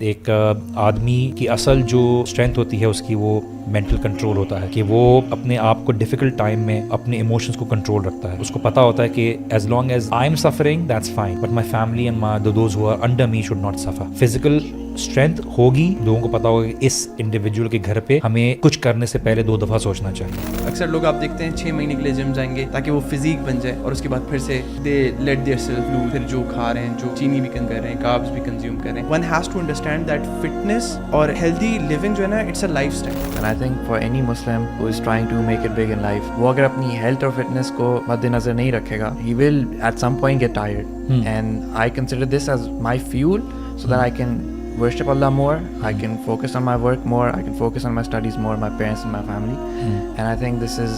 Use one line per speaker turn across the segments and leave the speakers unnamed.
ایک آدمی کی اصل جو اسٹرینتھ ہوتی ہے اس کی وہ مینٹل کنٹرول ہوتا ہے کہ وہ اپنے آپ کو ڈیفیکلٹ ٹائم میں اپنے ایموشنز کو کنٹرول رکھتا ہے. اس کو پتا ہوتا ہے کہ as long as I am suffering that's fine but my family and those who are under me should not suffer. Physical strength ہوگی, لوگوں کو پتا ہوگا کہ اس انڈیویجول کے گھر پہ ہمیں کچھ کرنے سے پہلے 2 دفعہ سوچنا چاہیے.
اکثر لوگ آپ دیکھتے ہیں 6 مہینے کے لیے جم جائیں گے تاکہ وہ فزیک بن جائے, اور اس کے بعد پھر سے they let their self loose, پھر جو کھا رہے ہیں, جو چینی بھی کم کر رہے ہیں, کاربس بھی کنزیوم کر رہے ہیں. One has to understand that fitness اور ہیلدی لیونگ جو ہے نا, it's a life style.
And I think for any Muslim who is trying to make it big in life, وہ اگر اپنی ہیلتھ اور فٹنس کو مد نظر نہیں رکھے گا, he will at some point get tired. And I consider this as my fuel so that I can worship Allah more, I can focus on my work more, I can focus on my studies more, my parents and my family. And I think this is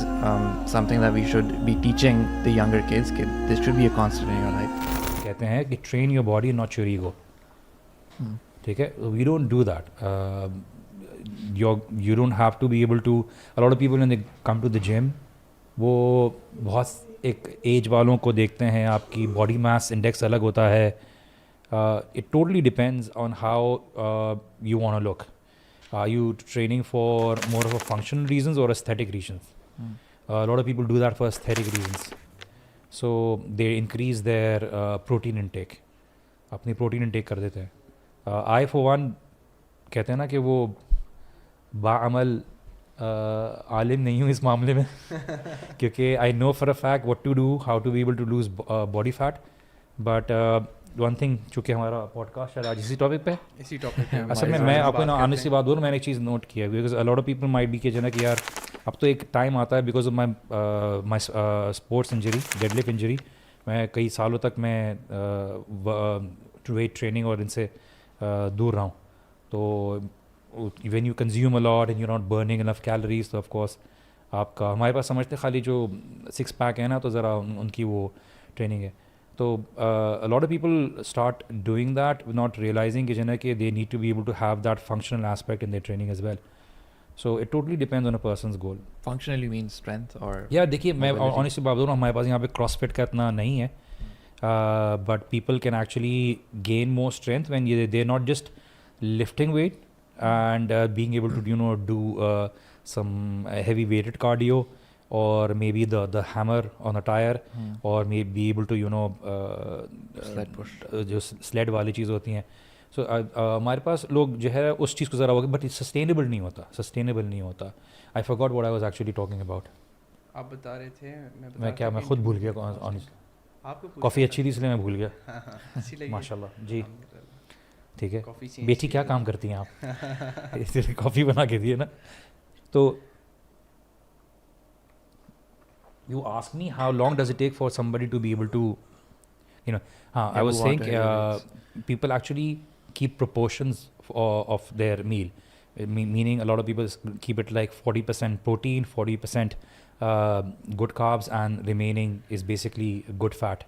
something that we should be teaching the younger kids. This should be a constant in your life.
کہتے ہیں کہ train your body not your ego. ٹھیک ہے, we don't do that. You don't have to be able to. A lot of people when they come to the gym, وہ بہت ایک age والوں کو دیکھتے ہیں, آپ کی باڈی ماس انڈیکس الگ ہوتا ہے. It totally depends on how you want to look. Are you training for more of a functional reasons or aesthetic reasons? A lot of people do that for aesthetic reasons. So they increase their protein intake. اپنی protein intake کر دیتے ہیں. I for one کہتے ہیں نا کہ وہ باعمل عالم نہیں ہوں اس معاملے میں کیونکہ I know for a fact what to do, how to be able to lose body fat. But one thing, چونکہ ہمارا پوڈ کاسٹ آج اسی ٹاپک پہ,
اسی ٹاپک پہ
اصل میں آپ کو آنے سی بات بولوں, میں نے ایک چیز نوٹ کیا ہے because a lot of people might be کہ جو نا کہ یار اب تو ایک ٹائم آتا ہے because of my sports injury, dead lift injury, میں کئی سالوں تک میں ویٹ ٹریننگ اور ان سے دور رہا ہوں. تو when you consume a lot and you're not burning enough calories, تو آف کورس آپ کا, ہمارے پاس سمجھتے خالی جو 6 پیک ہے نا تو ذرا ان کی وہ ٹریننگ ہے. تو a lot of people start doing that not realizing کہ they need to be able to have that functional aspect in their training as well. So it totally depends on a person's goal.
Functionally means strength or
دیکھیے میں honestly بات بتاؤں, ہمارے پاس یہاں پہ کراسٹ fit کا اتنا نہیں ہے, but people can actually gain more strength when they're not just lifting weight and being able to do some heavy weighted cardio or maybe the hammer on a tire or maybe be able to
sled push,
جو sled والی چیز ہوتی ہیں. سو ہمارے پاس لوگ جو ہے اس چیز کو ذرا ہوگا بٹ سسٹینیبل نہیں ہوتا. I forgot what I was actually talking about.
آپ بتا رہے تھے,
میں خود بھول گیا. کافی اچھی تھی اس لیے میں بھول گیا. ماشاء اللہ جی, ٹھیک ہے. بیٹی کیا کام کرتی ہیں آپ, کافی بنا کے دیے نا. تو you ask me how long does it take for somebody to be able to, I was saying people actually keep proportions of their meal, meaning a lot of people keep it like 40% protein, 40% good carbs and remaining is basically good fat.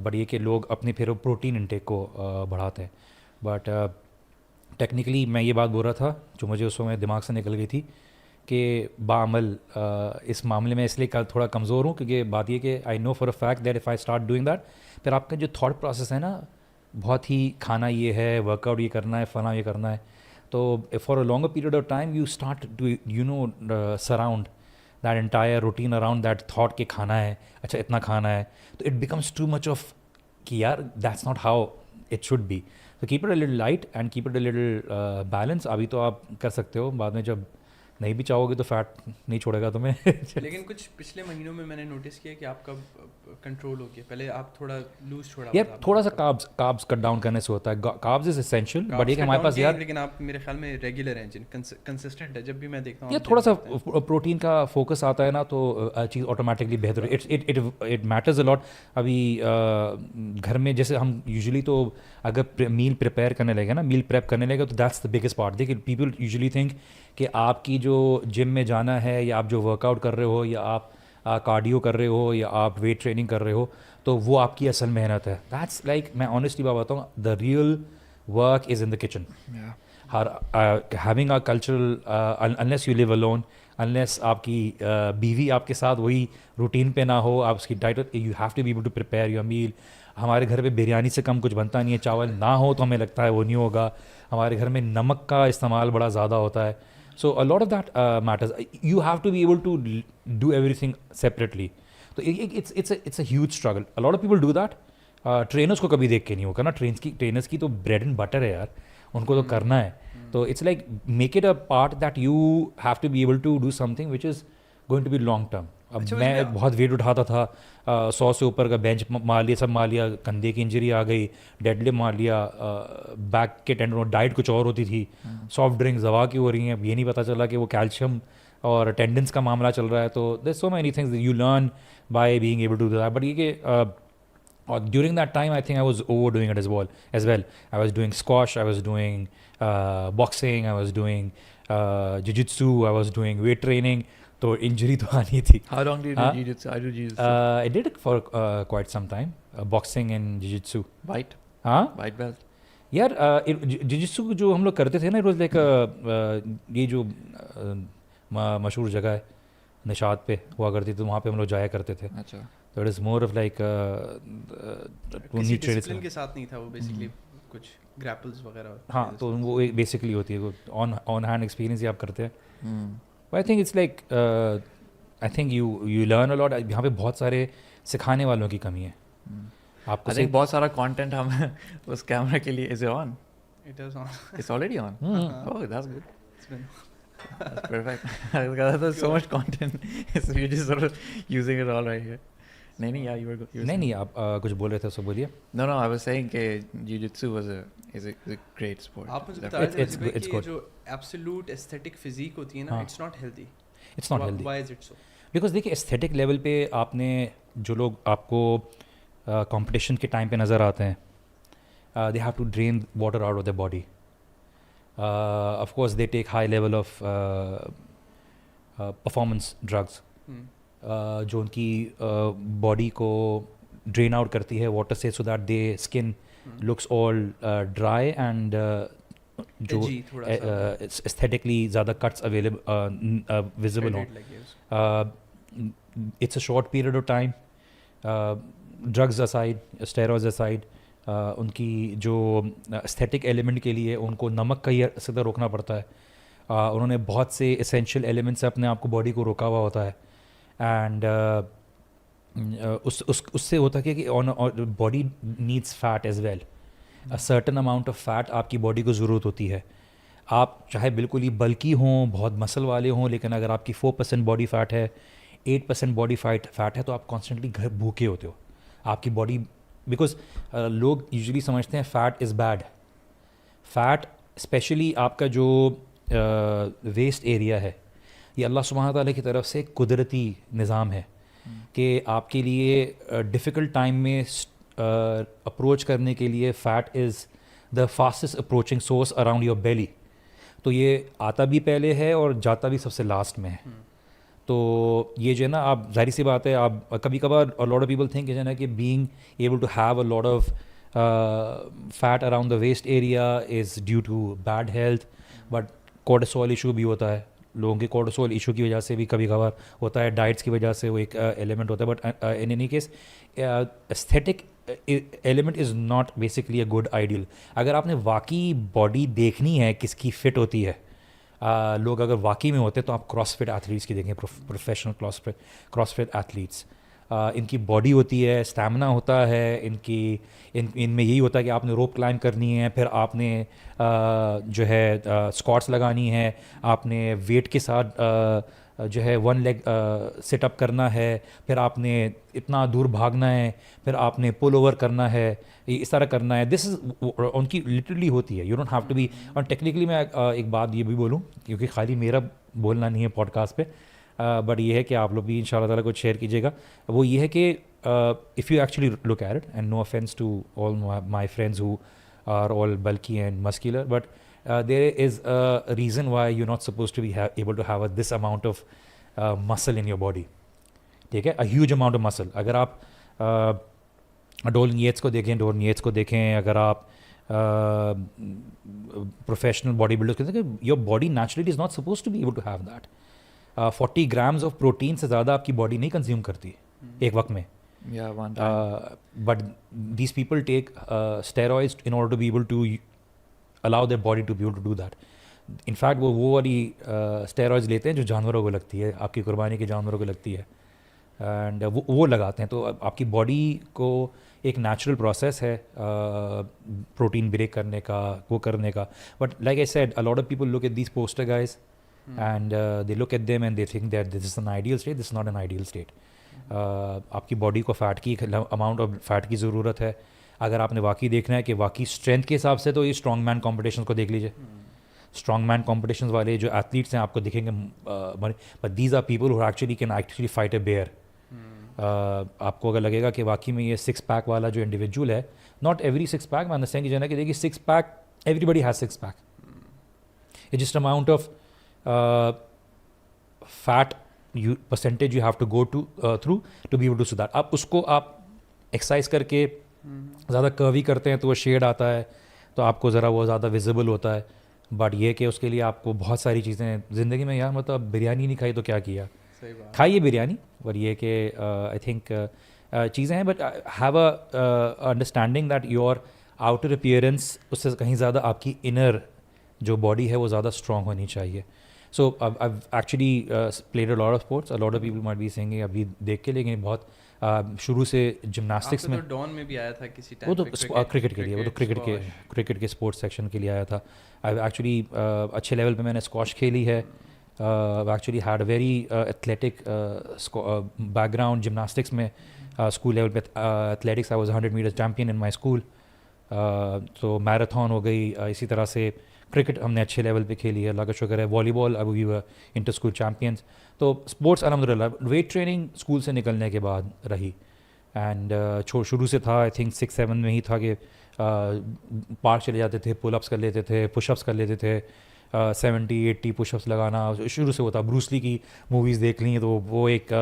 But یہ کہ لوگ اپنے پھر protein intake کو بڑھاتے ہیں. But technically میں یہ بات بول رہا تھا جو مجھے اس وقت دماغ سے نکل گئی تھی کہ بعمل اس معاملے میں اس لیے تھوڑا کمزور ہوں کیونکہ بات یہ کہ I know for a fact that if I start doing that, پھر آپ کا جو تھاٹ پروسیس ہے نا بہت ہی کھانا یہ ہے, ورک آؤٹ یہ کرنا ہے, فلاں یہ کرنا ہے, تو for a longer period of time you start to surround that entire routine around that thought کہ کھانا ہے, اچھا اتنا کھانا ہے, تو it becomes too much of کہ یار that's not how it should be. تو keep it a little light and keep it a little balance. ابھی تو آپ کر سکتے ہو, بعد میں جب نہیں بھی چاہو گے تو فیٹ نہیں چھوڑے گا تمہیں.
لیکن کچھ پچھلے مہینوں میں نے نوٹس کیا کہ آپ کا کنٹرول ہو گیا. پہلے آپ تھوڑا لوز چھوڑا,
یار تھوڑا سا کاربس کٹ ڈاؤن کرنے سے ہوتا ہے. کاربس از اسینشیل بٹ یہ کہ ہمارے پاس یار,
لیکن آپ میرے خیال میں ریگولر ہیں, کنسسٹنٹ ہے. جب بھی میں دیکھتا ہوں
یہ تھوڑا سا پروٹین کا فوکس آتا ہے نا تو چیز آٹومیٹکلی بہتر ہے. اٹ میٹرز اے لاٹ. ابھی گھر میں جیسے ہم یوزلی تو اگر میل پریپیئر کرنے لگے نا, میل پریپ کرنے لگے تو دیٹس دا بگیسٹ پارٹ. دیکھیے پیپل یوزلی تھنک کہ آپ کی جو جم میں جانا ہے یا آپ جو ورک آؤٹ کر رہے ہو یا آپ کارڈیو کر رہے ہو یا آپ ویٹ ٹریننگ کر رہے ہو تو وہ آپ کی اصل محنت ہے. دیٹس لائک, میں آنیسٹلی بات بتاؤں, the real work is in the kitchen. Having a cultural, unless you live alone, unless آپ کی بیوی آپ کے ساتھ وہی روٹین پہ نہ ہو, آپ اس کی diet, you have to be able to prepare your meal. ہمارے گھر پہ بریانی سے کم کچھ بنتا نہیں ہے, چاول نہ ہو تو ہمیں لگتا ہے وہ نہیں ہوگا, ہمارے گھر میں نمک کا استعمال بڑا زیادہ ہوتا ہے. So a lot of that matters. You have to be able to do everything separately. So it's a huge struggle. A lot of people do that. Trainers کو کبھی دیکھ کے نہیں ہوگا نا, trainers کی تو bread and butter ہے یار, ان کو تو کرنا ہے. تو it's like make it a part that you have to be able to do something which is going to be long term. اب میں بہت ویٹ اٹھاتا تھا, 100 سے اوپر کا بینچ مار لیا, سب مار لیا, کندھے کی انجری آ گئی, ڈیڈ لفٹ مار لیا, بیک کے ٹینڈن, ڈائٹ کچھ اور ہوتی تھی, سافٹ ڈرنکس دوا کی ہو رہی ہیں, اب یہ نہیں پتہ چلا کہ وہ کیلشیم اور اٹینڈنس کا معاملہ چل رہا ہے. تو there so many things you learn by being able to do that. But یہ کہ during that time I think I was overdoing it as well. I was doing squash, I was doing boxing, I was doing jiu-jitsu, I was doing weight training. تو injury تو آنی تھی.
How long did you do jiu-jitsu? I do jiu-jitsu.
I did it for quite some time, boxing and jiu-jitsu.
White?
ہاں
White belt?
یار jiu-jitsu جو ہم لوگ کرتے تھے نا, it was like یہ جو مشہور جگہ ہے نشاط پہ ہوا کرتی تھی, وہاں پہ ہم لوگ جایا کرتے تھے.
اچھا.
So it is more of like
کسی ڈسپلن کے ساتھ نہیں تھا وہ, بیسیکلی کچھ گریپلز وغیرہ.
ہاں تو وہ بیسکلی ہوتی ہے, آن ہینڈ ایکسپیرینس ہی آپ کرتے ہیں. I think it's like I think you learn a lot. یہاں پہ بہت سارے سکھانے والوں کی کمی ہے. آپ کو
بہت سارا کانٹینٹ ہم اس کیمرا کے لیے. Is it on?
It is on.
It's already on. Oh, that's good.
It's been
That's perfect. There's so much content. So you're just sort of using it all right here. نہیں yeah, you were good.
نہیں آپ کچھ بول رہے تھے, سو بولیے.
No, I was saying کہ jiu-jitsu is a great sport.
آپ مجھے بتا رہے تھے کہ جو ایبسولوٹ ایستھیٹک فزیک ہوتی ہے نا, it's not healthy.
It's not healthy.
Why is it so?
Because دیکھیے ایستھیٹک لیول پہ آپ نے جو لوگ آپ کو کمپٹیشن کے ٹائم پہ نظر آتے ہیں, they have to drain water out of the body. Of course they take high level of performance drugs جو ان کی باڈی کو ڈرین آؤٹ کرتی ہے واٹر سے, so that they skin looks all dry and جو ایستھیٹکلی زیادہ cuts visible ہوں. It's a short period of time. Drugs aside, steroids aside, ان کی جو ایستھیٹک ایلیمنٹ کے لیے ان کو نمک کا ہی سیدھا روکنا پڑتا ہے. انہوں نے بہت سے اسینشیل ایلیمنٹ سے اپنے آپ کو باڈی کو روکا ہوا ہوتا ہے. اینڈ اس سے ہوتا ہے کہ body needs fat as well. A certain amount of fat آپ کی باڈی کو ضرورت ہوتی ہے. آپ چاہے بالکل ہی بلکی ہوں, بہت مسل والے ہوں, لیکن اگر آپ کی 4% باڈی فیٹ ہے, 8% باڈی فیٹ ہے, تو آپ کانسٹنٹلی گھر بھوکے ہوتے ہو. آپ کی باڈی, بیکاز لوگ یوزلی سمجھتے ہیں fat is bad. Fat especially آپ کا جو ویسٹ ایریا ہے, یہ اللہ سبحانہ تعالیٰ کی طرف سے قدرتی نظام ہے کہ آپ کے لیے ڈیفیکلٹ ٹائم میں اپروچ کرنے کے لیے fat is the fastest approaching source around your belly. تو یہ آتا بھی پہلے ہے اور جاتا بھی سب سے لاسٹ میں ہے. تو یہ جو ہے نا, آپ ظاہر سی بات ہے, آپ کبھی کبھار لاٹ آف پیپل تھنک جو ہے نا کہ being able to have a lot of fat around the waist area is due to bad health. But cortisol issue بھی ہوتا ہے, لوگوں کے کورٹیسول ایشو کی وجہ سے بھی کبھی کبھار ہوتا ہے, ڈائٹس کی وجہ سے وہ ایک ایلیمنٹ ہوتا ہے. But in any case aesthetic element is not basically a good ideal. اگر آپ نے واقعی باڈی دیکھنی ہے کس کی فٹ ہوتی ہے, لوگ اگر واقعی میں ہوتے تو آپ کراس فٹ ایتھلیٹس کی دیکھیں, پروفیشنل کراس فٹ ایتھلیٹس. ان کی باڈی ہوتی ہے, اسٹیمنا ہوتا ہے ان کی, ان میں یہی ہوتا ہے کہ آپ نے روپ کلائمب کرنی ہے, پھر آپ نے جو ہے اسکواٹس لگانی ہے, آپ نے ویٹ کے ساتھ جو ہے 1 لیگ سیٹ اپ کرنا ہے, پھر آپ نے اتنا دور بھاگنا ہے, پھر آپ نے پل اوور کرنا ہے, اس طرح کرنا ہے. دس از ان کی لٹرلی ہوتی ہے. You don't have to be. اور ٹیکنیکلی میں ایک بات یہ بھی بولوں, کیونکہ خالی میرا بولنا نہیں ہے پوڈ کاسٹ پہ, بٹ یہ ہے کہ آپ لوگ بھی ان شاء اللہ تعالیٰ کچھ شیئر کیجیے گا. وہ یہ ہے کہ if you actually look at it, and no offense to all my friends who are all bulky and muscular, but there is a reason why you're not supposed to be able to have this amount of muscle in your body. ٹھیک ہے, a huge amount of muscle. اگر آپ ڈولن Yeats کو دیکھیں, اگر آپ professional body builders کو دیکھیں, your body naturally is not suppose to be able to have that. 40 grams of protein سے زیادہ آپ کی باڈی نہیں کنزیوم کرتی ایک وقت میں.
Yeah, one time.
But these people take steroids in order to be able to allow their body to be able to do that. In fact وہ والی steroids لیتے ہیں جو جانوروں کو لگتی ہے, آپ کی قربانی کے جانوروں کو لگتی ہے, اینڈ وہ لگاتے ہیں. تو آپ کی باڈی کو ایک نیچرل پروسیس ہے پروٹین بریک کرنے کا, وہ کرنے کا. But like I said a lot of people look at these poster guys and they look at them and they think that this is an ideal state. This is not an ideal state. آپ کی body کو fat کی amount of fat کی ضرورت ہے. اگر آپ نے واقعی دیکھنا ہے کہ واقعی اسٹرینتھ کے حساب سے, تو یہ اسٹرانگ مین کمپٹیشنس کو دیکھ لیجیے. اسٹرانگ مین کمپٹیشنز والے جو ایتھلیٹس ہیں آپ کو دکھیں گے, but these are people who actually can actually fight a bear. آپ کو اگر لگے گا کہ واقعی میں یہ 6 پیک والا جو انڈیویجول ہے, ناٹ ایوری 6 پیک, میں انڈرسٹینڈ کی جانا کہ دیکھیے 6 pack, every body has 6 pack. یہ just amount of fat percentage you have to go through to be able to do that. اب اس کو آپ ایکسرسائز کر کے زیادہ کروی کرتے ہیں تو وہ شیڈ آتا ہے, تو آپ کو ذرا وہ زیادہ ویزیبل ہوتا ہے. بٹ یہ کہ اس کے لیے آپ کو بہت ساری چیزیں زندگی میں, یار مطلب بریانی نہیں کھائی تو کیا کیا, کھائیے بریانی, پر یہ کہ آئی تھنک چیزیں ہیں. But have a understanding that your outer appearance اس سے کہیں زیادہ آپ کی انر جو باڈی ہے وہ زیادہ اسٹرانگ ہونی چاہیے. So I've actually played a lot of sports. A lot of people might be saying ابھی دیکھ کے, لیکن بہت شروع سے جمناسٹکس میں,
ڈان میں بھی آیا تھا کسی ٹائم,
وہ تو کرکٹ کے لیے, وہ تو کرکٹ کے اسپورٹس سیکشن کے لیے آیا تھا. ایکچولی اچھے لیول پہ میں نے اسکواش کھیلی ہے. Actually had a very athletic background gymnastics میں. اسکول لیول پہ athletics I was 100 metre champion in my school. تو میراتھن ہو گئی. اسی طرح سے کرکٹ ہم نے اچھے لیول پہ کھیلی ہے, اللہ کا شکر ہے. والی بال اب وی ور انٹر اسکول چیمپئنس. تو اسپورٹس الحمد للہ ویٹ ٹریننگ اسکول سے نکلنے کے بعد رہی. اینڈ شروع سے تھا, آئی تھنک 6-7 میں ہی تھا کہ پارک چلے جاتے تھے, پل اپس کر لیتے تھے, پش اپس کر لیتے تھے, 70-80 پش اپس لگانا شروع سے ہوتا. بروسلی کی موویز دیکھ لیں تو وہ ایک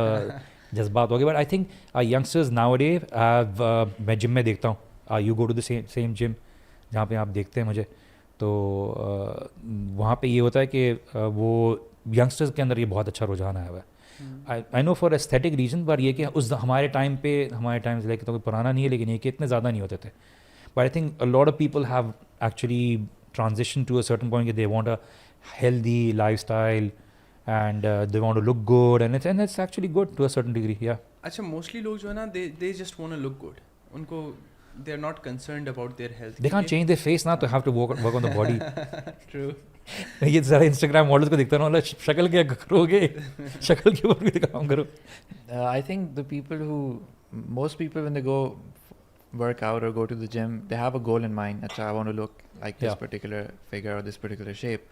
جذبات ہو گئے. But I think youngsters nowadays میں جم میں دیکھتا ہوں, you go to the same gym جہاں پہ آپ دیکھتے ہیں مجھے, تو وہاں پہ یہ ہوتا ہے کہ وہ ینگسٹرز کے اندر یہ بہت اچھا رجحان آیا ہوا ہے. آئی نو فار ایستھیٹک ریزن, پر یہ کہ اس ہمارے ٹائم سے لے کے تو پرانا نہیں ہے, لیکن یہ کہ اتنے زیادہ نہیں ہوتے تھے. But I think a lot of people have actually transitioned to a certain point کہ they want a healthy lifestyle and they want to look good and it's actually good to a certain degree. Yeah.
اچھا, mostly لوگ جو ہے نا they just want to look good. ان کو they are not concerned about their health.
They can't change their face now to have to work on the body.
True.
یہ ذرا Instagram models کو دیکھتا ہوں, شکل کیا کرو گے, شکل کے اوپر بھی کام کرو.
I think the people who, most people when they go work out or go to the gym, they have a goal in mind. Achha, I want to look like this particular figure or this particular shape.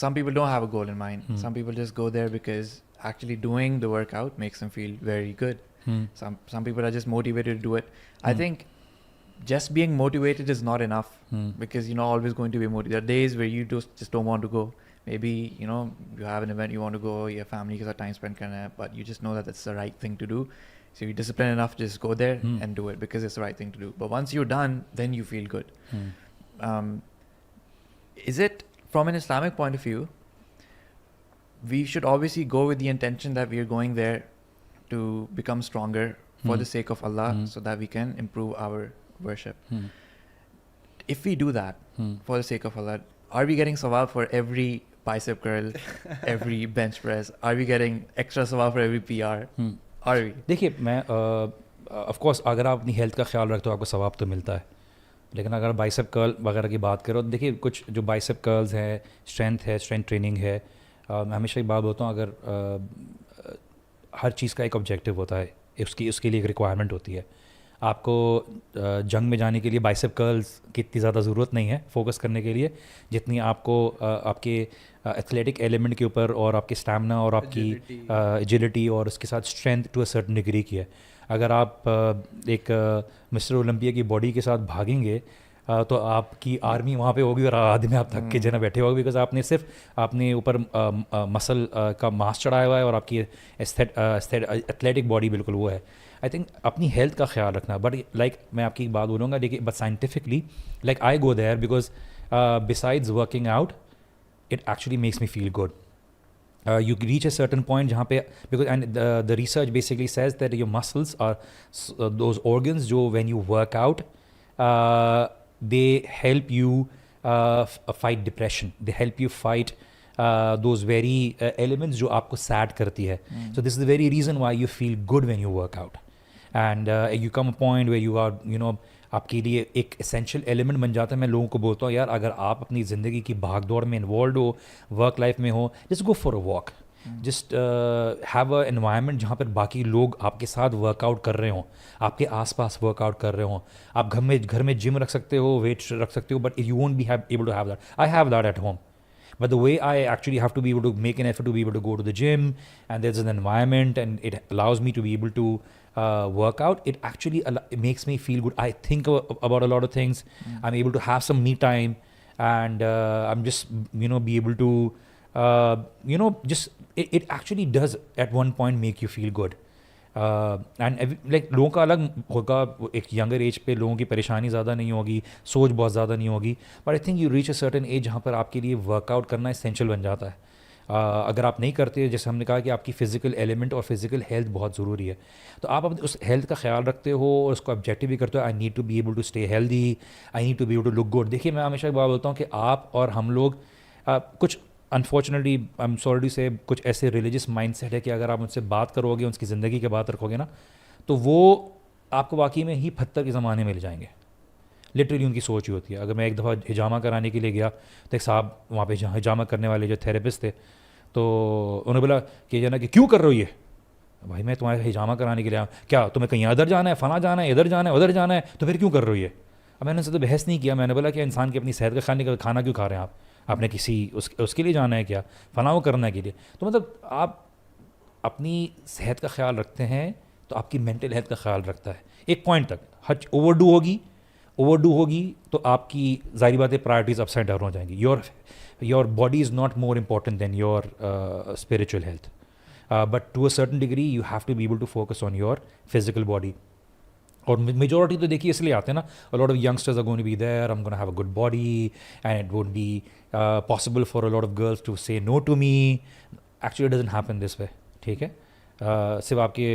Some people don't have a goal in mind. Some people just go there because actually doing the workout makes them feel very good. Some people are just motivated to do it. I think just being motivated is not enough, because you're not always going to be motivated. There are days where you just don't want to go. Maybe, you have an event you want to go, your family ke saath time spend karna hai, but you just know that that's the right thing to do. So you're disciplined enough to just go there and do it because it's the right thing to do. But once you're done, then you feel good. Is it, from an Islamic point of view, we should obviously go with the intention that we are going there to become stronger for the sake of Allah, so that we can improve our worship. If we do that for the sake of Allah, are we getting sawab for every bicep curl, every bench press? Are we getting extra sawab for every PR? Are we?
دیکھیے, میں of course اگر آپ اپنی health کا خیال رکھتے ہو آپ کو ثواب تو ملتا ہے, لیکن اگر بائسپ کرل وغیرہ کی بات کرو تو دیکھیے کچھ جو بائسپ کرلز ہے, اسٹرینتھ ٹریننگ ہے, میں ہمیشہ ایک بات بولتا ہوں, اگر ہر چیز کا ایک آبجیکٹیو ہوتا ہے, اس کے لیے ایک ریکوائرمنٹ ہوتی ہے. آپ کو جنگ میں جانے کے لیے بائسپ کرلز کی اتنی زیادہ ضرورت نہیں ہے فوکس کرنے کے لیے, جتنی آپ کو آپ کے ایتھلیٹک ایلیمنٹ کے اوپر اور آپ کے اسٹیمنا اور آپ کی ایجلٹی اور اس کے ساتھ strength to a certain degree کی ہے. اگر آپ ایک مسٹر اولمپیا کی باڈی کے ساتھ بھاگیں گے تو آپ کی آرمی وہاں پہ ہوگی اور آدمی میں آپ تھک کے جنا بیٹھے ہوگے, بیکاز آپ نے صرف اپنے اوپر مسل کا ماس چڑھایا ہوا ہے اور آپ کی ایتھلیٹک باڈی بالکل وہ ہے. آئی تھنک اپنی ہیلتھ کا خیال رکھنا, بٹ لائک میں آپ کی بات بولوں گا, لیکن but scientifically like I go there because besides working out it actually makes me feel good. you reach a certain point jahan pe, because and the research basically says that your muscles are those organs jo when you work out they help you fight depression, they help you fight those very elements jo aapko sad karti hai. So this is the very reason why you feel good when you work out, and you come a point where you are, you know, آپ کے لیے ایک essential element بن جاتا ہے. میں لوگوں کو بولتا ہوں یار اگر آپ اپنی زندگی کی بھاگ دوڑ میں انوالوڈ ہو, ورک لائف میں ہو, just go for a walk, just have a environment جہاں پر باقی لوگ آپ کے ساتھ ورک آؤٹ کر رہے ہوں, آپ کے آس پاس ورک آؤٹ کر رہے ہوں. آپ گھر میں جم رکھ سکتے ہو, ویٹ رکھ سکتے ہو, but you won't be able to have that. I have that at home, but the way I actually have to be able to make an effort to be able to go to the gym, and there's an environment and it allows me to be able to work out, it actually it makes me feel good. I think about a lot of things. I'm able to have some me time, and I'm just, you know, be able to you know, just it actually does at one point make you feel good. And like لوگوں کا الگ ہوگا, ایک younger age پہ لوگوں کی پریشانی زیادہ نہیں ہوگی, سوچ بہت زیادہ نہیں ہوگی, but I think you reach a certain age جہاں پر آپ کے لیے ورک آؤٹ کرنا اسینشیل بن جاتا ہے. اگر آپ نہیں کرتے, جیسے ہم نے کہا کہ آپ کی فزیکل ایلیمنٹ اور فزیکل ہیلتھ بہت ضروری ہے, تو آپ اس ہیلتھ کا خیال رکھتے ہو اور اس کو آبجیکٹیو بھی کرتے ہو. I need to be able to stay healthy, I need to be able to look good. دیکھیے میں ہمیشہ ایک بات بولتا ہوں کہ آپ اور ہم لوگ کچھ انفارچونیٹلی آئی ایم سوری سے کچھ ایسے ریلیجیس مائنڈ سیٹ ہے کہ اگر آپ ان سے بات کرو گے, ان کی زندگی کی بات رکھو گے نا, تو وہ آپ کو واقعی میں ہی پتھر کے زمانے میں لے جائیں گے. لٹرلی ان کی سوچ ہی ہوتی ہے. اگر میں ایک دفعہ ہجامہ کرانے کے لیے گیا تو ایک صاحب وہاں پہ ہجامہ کرنے والے جو تھراپسٹ تھے, تو انہوں نے بولا کہ جو ہے نا کہ کیوں کر رہے ہو یہ؟ بھائی میں تمہارے ہجامہ کرانے کے لیے آیا, کیا تمہیں کہیں ادھر جانا ہے, فلاں جانا ہے, ادھر جانا ہے, ادھر جانا ہے, تو پھر کیوں کر رہے ہو یہ؟ اب میں نے ان سے تو بحث نہیں کیا. میں نے بولا کہ انسان کی اپنی صحت کا کھانا کیوں کھا رہے ہیں آپ نے کسی اس کے لیے جانا ہے کیا, فلاں وہ کرنے کے لیے؟ تو مطلب آپ اپنی صحت کا خیال رکھتے ہیں تو آپ کی مینٹل ہیلتھ کا خیال رکھتا ہے ایک پوائنٹ تک. حج اوور ڈو ہوگی تو آپ کی ظاہری بات ہے پرائرٹیز اپ سائڈ ڈاؤن ہو جائیں گی. Your body is not more important than your spiritual health, but to a certain degree you have to be able to focus on your physical body. اور میجورٹی تو دیکھیے اس لیے آتے ہیں نا, a lot of youngsters are going to be there, I'm going to have a good body, and it won't be possible for a lot of girls to say no to me. Actually it doesn't happen this way. ٹھیک ہے, صرف آپ کے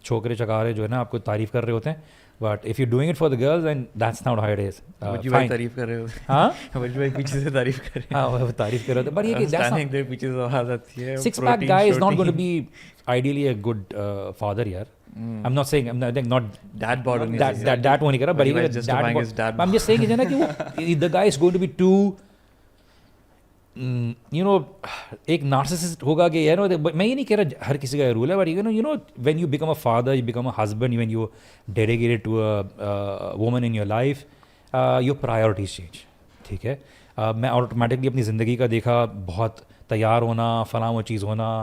چھوکرے چکارے جو ہے نا آپ کو تعریف کر رہے ہوتے ہیں, but if you doing it for the girls and that's not how it از.
تعریف کر رہے ہو,
ہاں
پیچھے سے تعریف کر رہے ہیں,
ہاں تعریف کر رہے ہوتے, بٹ یہ کہ
پیچھے سے آواز آتی ہے
six pack guy is not going to be ideally a good father یار. I'm not saying not
that body
that one kara, but even that I'm just saying is na ki the guy is going to be too you know ایک narcissist ہوگا کہ یار میں یہ نہیں کہہ رہا ہر کسی کا یہ رول ہے, but you know when you become a father, you become a husband, when you dedicated to a woman in your life, your priorities change. ٹھیک ہے, میں آٹومیٹکلی اپنی زندگی کا دیکھا بہت تیار ہونا, فلاں وہ چیز ہونا,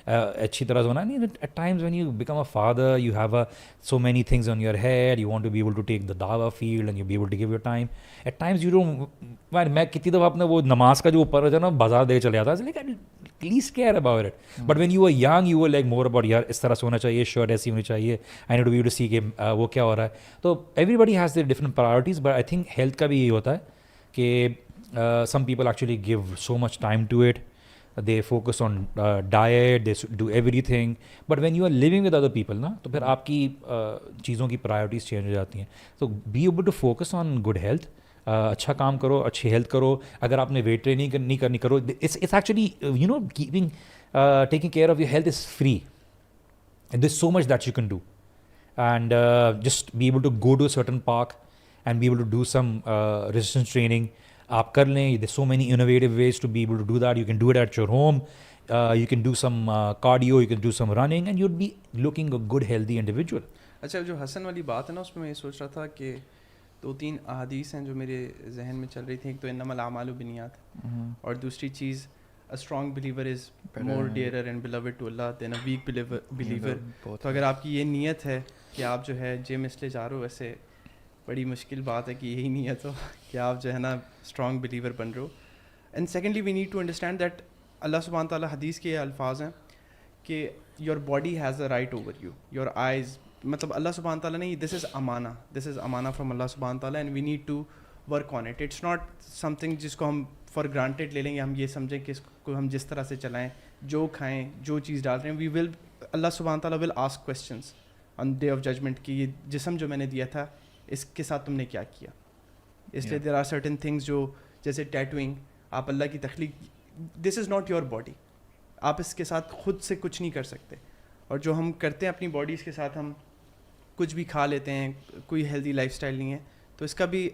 اچھی طرح سے ہونا نہیں. At times when you become a father you have so many things on your head, you want to be able to take the دعویٰ field and you be able to give your time. At times you don't, میں کتنی دفعہ اپنے وہ نماز کا جو اوپر جو ہے نا بازار دے چلے جاتا ہے, please care about it. But when you are young you are like more about یار اس طرح سے ہونا چاہیے, شرٹ ایسی ہونی چاہیے, I need to be able to see کہ وہ کیا ہو رہا ہے. تو every body has their different priorities, but I think health کا بھی یہی ہوتا ہے کہ some people actually give so much time to it, they focus on diet, they do everything, but when you are living with other people نا تو پھر آپ کی چیزوں کی پرائرٹیز چینج ہو جاتی ہیں. تو be able to focus on good health, اچھا کام کرو, اچھی ہیلتھ کرو. اگر آپ نے ویٹ ٹریننگ نہیں کرنی کرو, it's actually you know taking care of your health is free, and there's so much that you can do, and just be able to go to a certain park and be able to do some resistance training. آپ کر لیں, there's so many innovative ways to be able to do that. You can do it at your home, you can do some cardio, you can do some running, and you'd be looking a good healthy individual.
اچھا جو حسن والی بات ہے نا, اس میں یہ سوچ رہا تھا کہ 2-3 احادیث ہیں جو میرے ذہن میں چل رہی تھیں. ایک تو انما الاعمال بالنیات, اور دوسری چیز a strong believer is more dearer and beloved to Allah than a weak believer. تو اگر آپ کی یہ نیت ہے کہ آپ جو ہے جم اس لیے جا رہے ہو, ویسے بڑی مشکل بات ہے کہ یہی نیت ہو کہ آپ جو ہے نا اسٹرانگ بلیور بن رہے ہو. And secondly we need to understand that Allah سبحانہ تعالیٰ حدیث کے الفاظ ہیں کہ your body has a right over you, your eyes, مطلب اللہ سبحانہ تعالیٰ نے دس از امانہ فرام اللہ سبحانہ تعالیٰ, and we need to work on it. It's not something جس کو ہم فار گرانٹیڈ لے لیں گے, ہم یہ سمجھیں کہ اس کو ہم جس طرح سے چلائیں, جو کھائیں, جو چیز ڈال رہے ہیں, وی ول, اللہ سبحانہ تعالیٰ will ask questions on day of judgement کہ یہ جسم جو میں نے دیا تھا اس کے ساتھ تم نے کیا کیا. اس لیے دیر آر سرٹن تھنگس جو جیسے ٹیٹوئنگ, آپ اللہ کی تخلیق, دس از ناٹ یور باڈی, آپ اس کے ساتھ خود سے کچھ نہیں کر سکتے. اور جو ہم کرتے ہیں اپنی باڈیز کے ساتھ, ہم کچھ بھی کھا لیتے ہیں, کوئی ہیلدی لائف اسٹائل نہیں ہے, تو اس کا بھی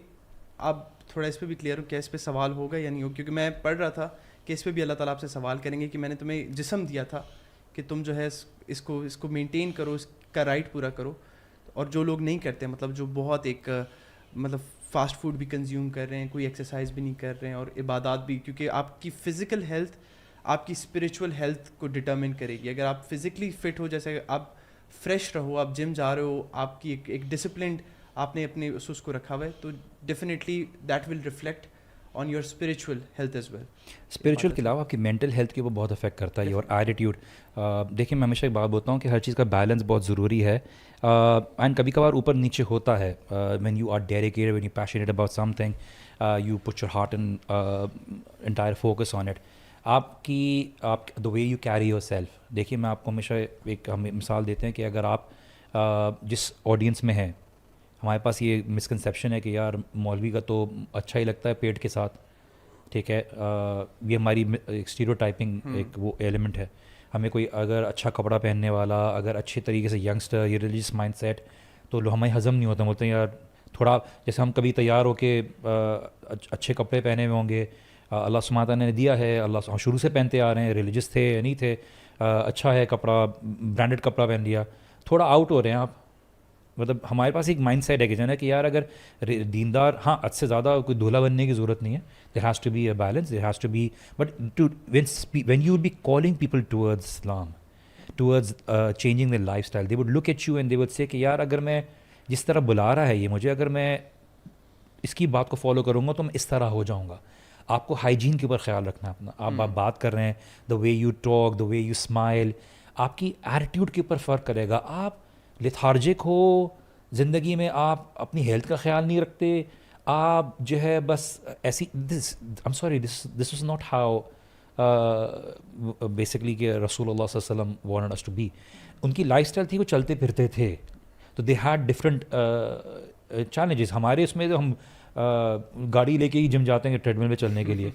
آپ تھوڑا اس پہ بھی کلیئر ہو کہ اس پہ سوال ہوگا یا نہیں ہوگا, کیونکہ میں پڑھ رہا تھا کہ اس پہ بھی اللہ تعالیٰ آپ سے سوال کریں گے کہ میں نے تمہیں جسم دیا تھا کہ تم جو ہے اس کو مینٹین کرو, اس کا رائٹ پورا کرو. اور جو لوگ نہیں کرتے, مطلب جو بہت ایک مطلب فاسٹ فوڈ بھی کنزیوم کر رہے ہیں, کوئی ایکسرسائز بھی نہیں کر رہے ہیں, اور عبادات بھی, کیونکہ آپ کی فزیکل ہیلتھ آپ کی اسپریچول ہیلتھ کو ڈٹرمن کرے گی. اگر آپ فزیکلی فٹ ہو, جیسے آپ فریش رہو, آپ جم جا رہے ہو, آپ کی ایک ڈسپلنڈ آپ نے اپنے اس کو رکھا ہوا ہے, تو definitely that will reflect on your spiritual health as well.
Spiritual کے علاوہ آپ کی مینٹل ہیلتھ کے اوپر بہت افیکٹ کرتا ہے, اور ایٹیٹیوڈ. دیکھیں میں ہمیشہ ایک بات بولتا ہوں کہ ہر چیز کا بیلنس بہت ضروری ہے, اینڈ کبھی کبھار اوپر نیچے ہوتا ہے. When you are dedicated, when you passionate about something, you put your heart and entire focus on it. آپ the way you carry yourself. دیکھیے میں آپ کو ہمیشہ ایک ہم مثال دیتے ہیں کہ اگر آپ جس آڈینس میں ہیں, ہمارے پاس یہ مسکنسیپشن ہے کہ یار مولوی کا تو اچھا ہی لگتا ہے پیٹ کے ساتھ, ٹھیک ہے, یہ ہماری ایک اسٹیریوٹائپنگ ایک وہ ایلیمنٹ ہے. ہمیں کوئی اگر اچھا کپڑا پہننے والا, اگر اچھے طریقے سے ینگسٹر, یہ ریلیجیس مائنڈ سیٹ, تو ہمیں ہضم نہیں ہوتا. بولتے ہیں یار تھوڑا, جیسے ہم کبھی تیار ہو کے اچھے کپڑے پہنے ہوئے ہوں گے, اللہ سبحانہ تعالیٰ نے دیا ہے, اللہ ہم شروع سے پہنتے آ رہے ہیں, ریلیجس تھے یا نہیں تھے, اچھا ہے کپڑا, برانڈڈ کپڑا پہن لیا, تھوڑا آؤٹ ہو رہے ہیں آپ. مطلب ہمارے پاس ایک مائنڈ سیٹ ہے کہ یار اگر دیندار, ہاں حد سے زیادہ کوئی دولہا بننے کی ضرورت نہیں ہے, there has to be a balance, there has to be, but when you will be calling people towards Islam, towards changing the lifestyle, they would look at you and they would say کہ یار اگر میں جس طرح بلا رہا ہے یہ مجھے, اگر میں اس کی بات کو فالو کروں گا تو میں اس طرح ہو جاؤں گا. آپ کو ہائیجین کے اوپر خیال رکھنا ہے اپنا. آپ بات کر رہے ہیں, the way you talk, the way you smile, آپ کی ایٹیٹیوڈ کے اوپر فرق کرے گا. آپ لیتھارجک ہو زندگی میں, آپ اپنی ہیلتھ کا خیال نہیں رکھتے, آپ جو ہے بس ایسی, دس از ناٹ ہاؤ بیسکلی کہ رسول اللہ صلی اللہ علیہ وسلم وانٹڈ اس ٹو بی. ان کی لائف اسٹائل تھی, وہ چلتے پھرتے تھے, تو دے ہیڈ ڈفرنٹ چیلنجز. ہمارے اس میں ہم گاڑی لے کے ہی جم جاتے ہیں ٹریڈ مل پہ چلنے کے لیے,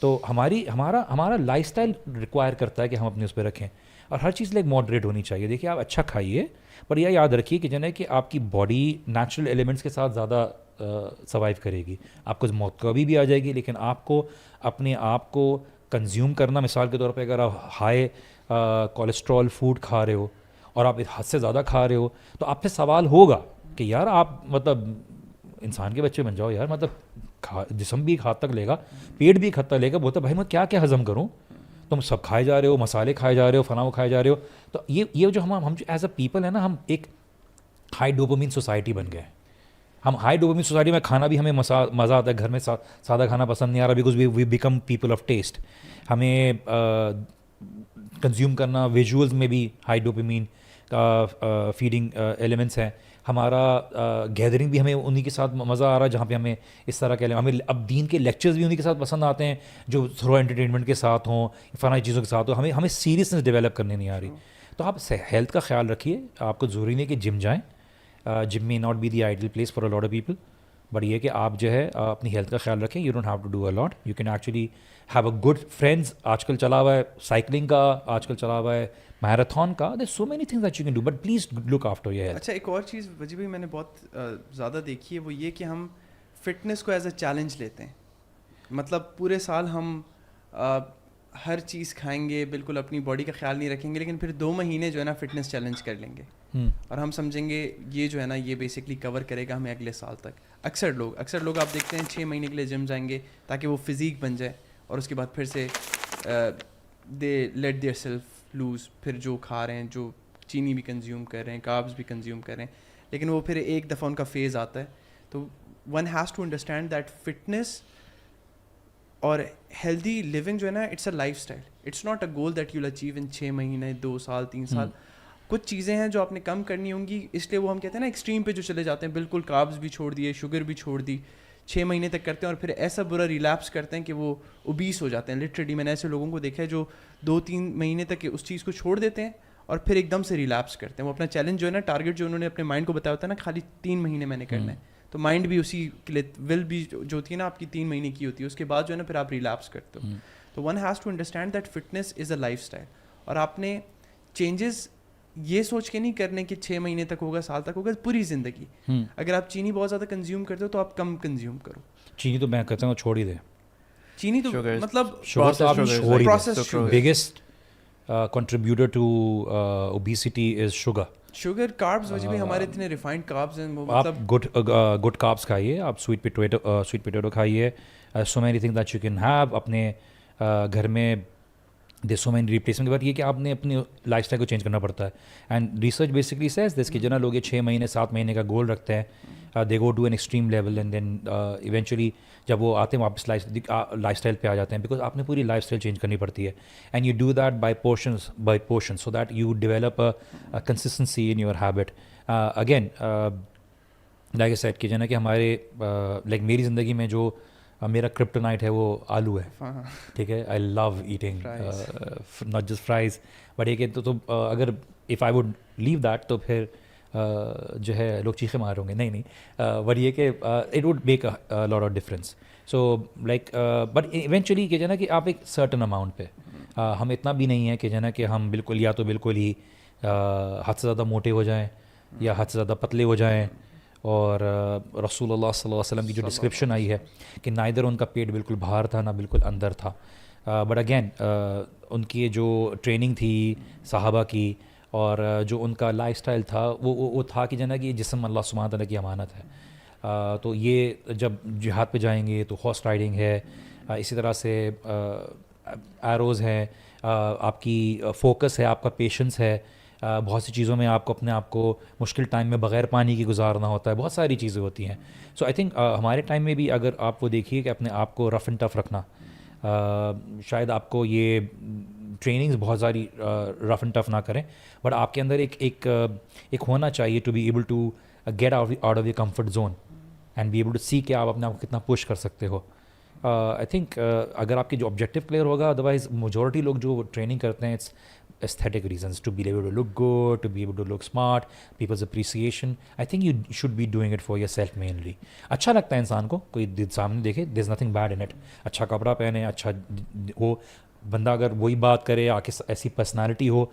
تو ہمارا لائف اسٹائل ریکوائر کرتا ہے کہ ہم اپنے اس پہ رکھیں, اور ہر چیز لائک ماڈریٹ ہونی چاہیے. دیکھیے آپ اچھا کھائیے, پر یہ یاد رکھیے کہ جنہیں کہ آپ کی باڈی نیچرل ایلیمنٹس کے ساتھ زیادہ سروائیو کرے گی. آپ کو موت کبھی بھی آ جائے گی, لیکن آپ کو اپنے آپ کو کنزیوم کرنا, مثال کے طور پہ اگر آپ ہائی کولیسٹرول فوڈ کھا رہے ہو اور آپ حد سے زیادہ کھا رہے ہو, تو آپ پہ سوال ہوگا کہ یار آپ مطلب انسان کے بچے بن جاؤ یار, مطلب جسم بھی ایک حد تک لے گا, پیٹ بھی ایک حد تک لے گا. بولتا بھائی میں کیا ہضم کروں, تم سب کھائے جا رہے ہو, مسالے کھائے جا رہے ہو, فلاں کھائے جا رہے ہو. تو یہ جو ہم جو ایز اے پیپل ہے نا, ہم ایک ہائی ڈوپامین سوسائٹی بن گئے. ہم ہائی ڈوپامین سوسائٹی میں کھانا بھی ہمیں مزہ آتا ہے, گھر میں سادہ کھانا پسند نہیں آ رہا, because we become people of taste. ہمیں کنزیوم کرنا, ویژولز میں بھی ہائی ڈوپامین فیڈنگ ایلیمنٹس ہیں. ہمارا گیدرنگ بھی ہمیں انہی کے ساتھ مزہ آ رہا ہے, جہاں پہ ہمیں اس طرح کے ہمیں اب دین کے لیکچرز بھی انہی کے ساتھ پسند آتے ہیں, جو تھوڑا انٹرٹینمنٹ کے ساتھ ہوں, فلاں چیزوں کے ساتھ ہوں. ہمیں سیریسنس ڈیولپ کرنے نہیں آ رہی. تو آپ ہیلتھ کا خیال رکھیے. آپ کو ضروری نہیں کہ جم جائیں, جم میں not be the ideal place for a lot of people, but یہ کہ آپ جو ہے اپنی ہیلتھ کا خیال رکھیں. You don't have to do a lot, you can actually have a good friends. آج کل چلا ہوا ہے سائیکلنگ کا, آج کل چلا ہوا ہے میراتھن کا, there so many things that you can do, but please look after your health.
اچھا ایک اور چیز وجہ بھی میں نے بہت زیادہ دیکھی ہے, وہ یہ کہ ہم فٹنس کو ایز اے چیلنج لیتے ہیں. مطلب پورے سال ہم ہر چیز کھائیں گے, بالکل اپنی باڈی کا خیال نہیں رکھیں گے, لیکن پھر 2 مہینے جو ہے نا فٹنس چیلنج کر لیں گے, اور ہم سمجھیں گے یہ جو ہے نا یہ بیسکلی کور کرے گا ہمیں اگلے سال تک. اکثر لوگ آپ دیکھتے ہیں 6 مہینے کے لیے جم جائیں گے تاکہ وہ فزیک بن جائے, اور اس کے بعد پھر سے they let their self loose. پھر جو کھا رہے ہیں, جو چینی بھی کنزیوم کر رہے ہیں, کاربز بھی کنزیوم کر رہے ہیں, لیکن وہ پھر ایک دفعہ ان کا فیز آتا ہے. تو one has to understand that fitness اور ہیلدی لیونگ جو ہے نا, it's a life style, it's not a goal that you will achieve in 6 مہینے, 2 سال, 3 سال. کچھ چیزیں ہیں جو آپ نے کم کرنی ہوں گی, اس لیے وہ ہم کہتے ہیں نا ایکسٹریم پہ جو چلے جاتے ہیں, بالکل کاربز بھی چھوڑ دیے, شوگر بھی چھوڑ دی, 6 مہینے تک کرتے ہیں اور پھر ایسا برا ریلیپس کرتے ہیں کہ وہ اوبیس ہو جاتے ہیں. لٹرلی میں نے ایسے لوگوں کو دیکھا ہے جو 2-3 مہینے تک اس چیز کو چھوڑ دیتے ہیں اور پھر ایک دم سے ریلیپس کرتے ہیں. وہ اپنا چیلنج جو ہے نا, ٹارگیٹ جو انہوں نے اپنے مائنڈ کو بتایا ہوتا ہے نا, خالی 3 مہینے میں نے کرنا ہے, تو مائنڈ بھی اسی کے لیے, ول بھی جو ہوتی ہے نا آپ کی 3 مہینے کی ہوتی ہے, اس کے بعد جو ہے نا پھر آپ ریلیپس کرتے ہو. تو one has to understand that fitness is a life style, اور آپ نے چینجز یہ سوچ کے نہیں کرنے کہ 6 مہینے تک ہوگا, سال تک ہوگا, پوری زندگی. اگر آپ چینی بہت زیادہ کنزیوم کرتے ہو تو آپ کم کنزیوم کرو.
چینی تو میں کہتا ہوں چھوڑ ہی دیں.
چینی تو مطلب
biggest contributor to obesity is sugar.
Sugar, carbs, وجہ بھی ہمارے اتنے ریفائنڈ کاربز ہیں.
آپ گڈ کاربس کھائیے, آپ سویٹ پوٹیٹو کھائیے, so many thing that you can have. اپنے گھر میں دے سو مینی ریپلیسمنٹ. بٹ یہ کہ آپ نے اپنی لائف اسٹائل کو چینج کرنا پڑتا ہے. And research basically says this کہ جنا لوگ یہ 6 مہینے 7 مہینے کا گول رکھتے ہیں, they go to an extreme level and then eventually جب وہ آتے ہیں واپس لائف اسٹائل پہ آ جاتے ہیں, بیکاز آپ نے پوری لائف اسٹائل چینج کرنی پڑتی ہے. And you do that by portion so that you develop consistency in your habit. Again like a set کہ جو ہے نا کہ ہمارے لائک میری زندگی میں جو میرا کرپٹونائٹ ہے وہ آلو ہے, ٹھیک ہے. I love eating not just fries, but یہ کہ تو اگر if I would leave that تو پھر جو ہے لوگ چیخے مار ہوں گے. نہیں, بٹ یہ کہ it would make a lot of difference. So like but eventually کہ جو ہے نا کہ آپ ایک سرٹن اماؤنٹ پہ, ہم اتنا بھی نہیں ہے کہ جو ہے نا کہ ہم بالکل یا تو بالکل ہی حد سے زیادہ موٹے ہو جائیں یا حد سے زیادہ پتلے ہو جائیں. اور رسول اللہ صلی اللہ علیہ وسلم کی جو ڈسکرپشن آئی ہے کہ نہ ادھر ان کا پیٹ بالکل باہر تھا نہ بالکل اندر تھا. بٹ اگین ان کی جو ٹریننگ تھی صحابہ کی اور جو ان کا لائف اسٹائل تھا وہ تھا کہ جنا کہ یہ جسم اللہ سبحانہ تعالیٰ کی امانت ہے. تو یہ جب جہاد پہ جائیں گے تو ہارس رائڈنگ ہے, اسی طرح سے ایروز ہیں, آپ کی فوکس ہے, آپ کا پیشنس ہے, بہت سی چیزوں میں آپ کو اپنے آپ کو مشکل ٹائم میں بغیر پانی کی گزارنا ہوتا ہے, بہت ساری چیزیں ہوتی ہیں. سو آئی تھنک ہمارے ٹائم میں بھی اگر آپ وہ دیکھیے کہ اپنے آپ کو رف اینڈ ٹف رکھنا, شاید آپ کو یہ ٹریننگز بہت ساری رف اینڈ ٹف نہ کریں, بٹ آپ کے اندر ایک ہونا چاہیے to be able to get out of your comfort zone and be able to see کہ آپ اپنے آپ کو کتنا پش کر سکتے ہو. آئی تھنک اگر آپ کی جو آبجیکٹیو کلیئر ہوگا, ادروائز میجورٹی لوگ جو ٹریننگ کرتے ہیں it's aesthetic reasons, to be able to look good, to be able to look smart, people's appreciation. I think you should be doing it for yourself mainly. اچھا لگتا ہے انسان کو, کوئی سامنے دیکھے, there's nothing bad in it. اچھا کپڑا پہنے, اچھا ہو بندہ, اگر وہی بات کرے, آ کے ایسی پرسنالٹی ہو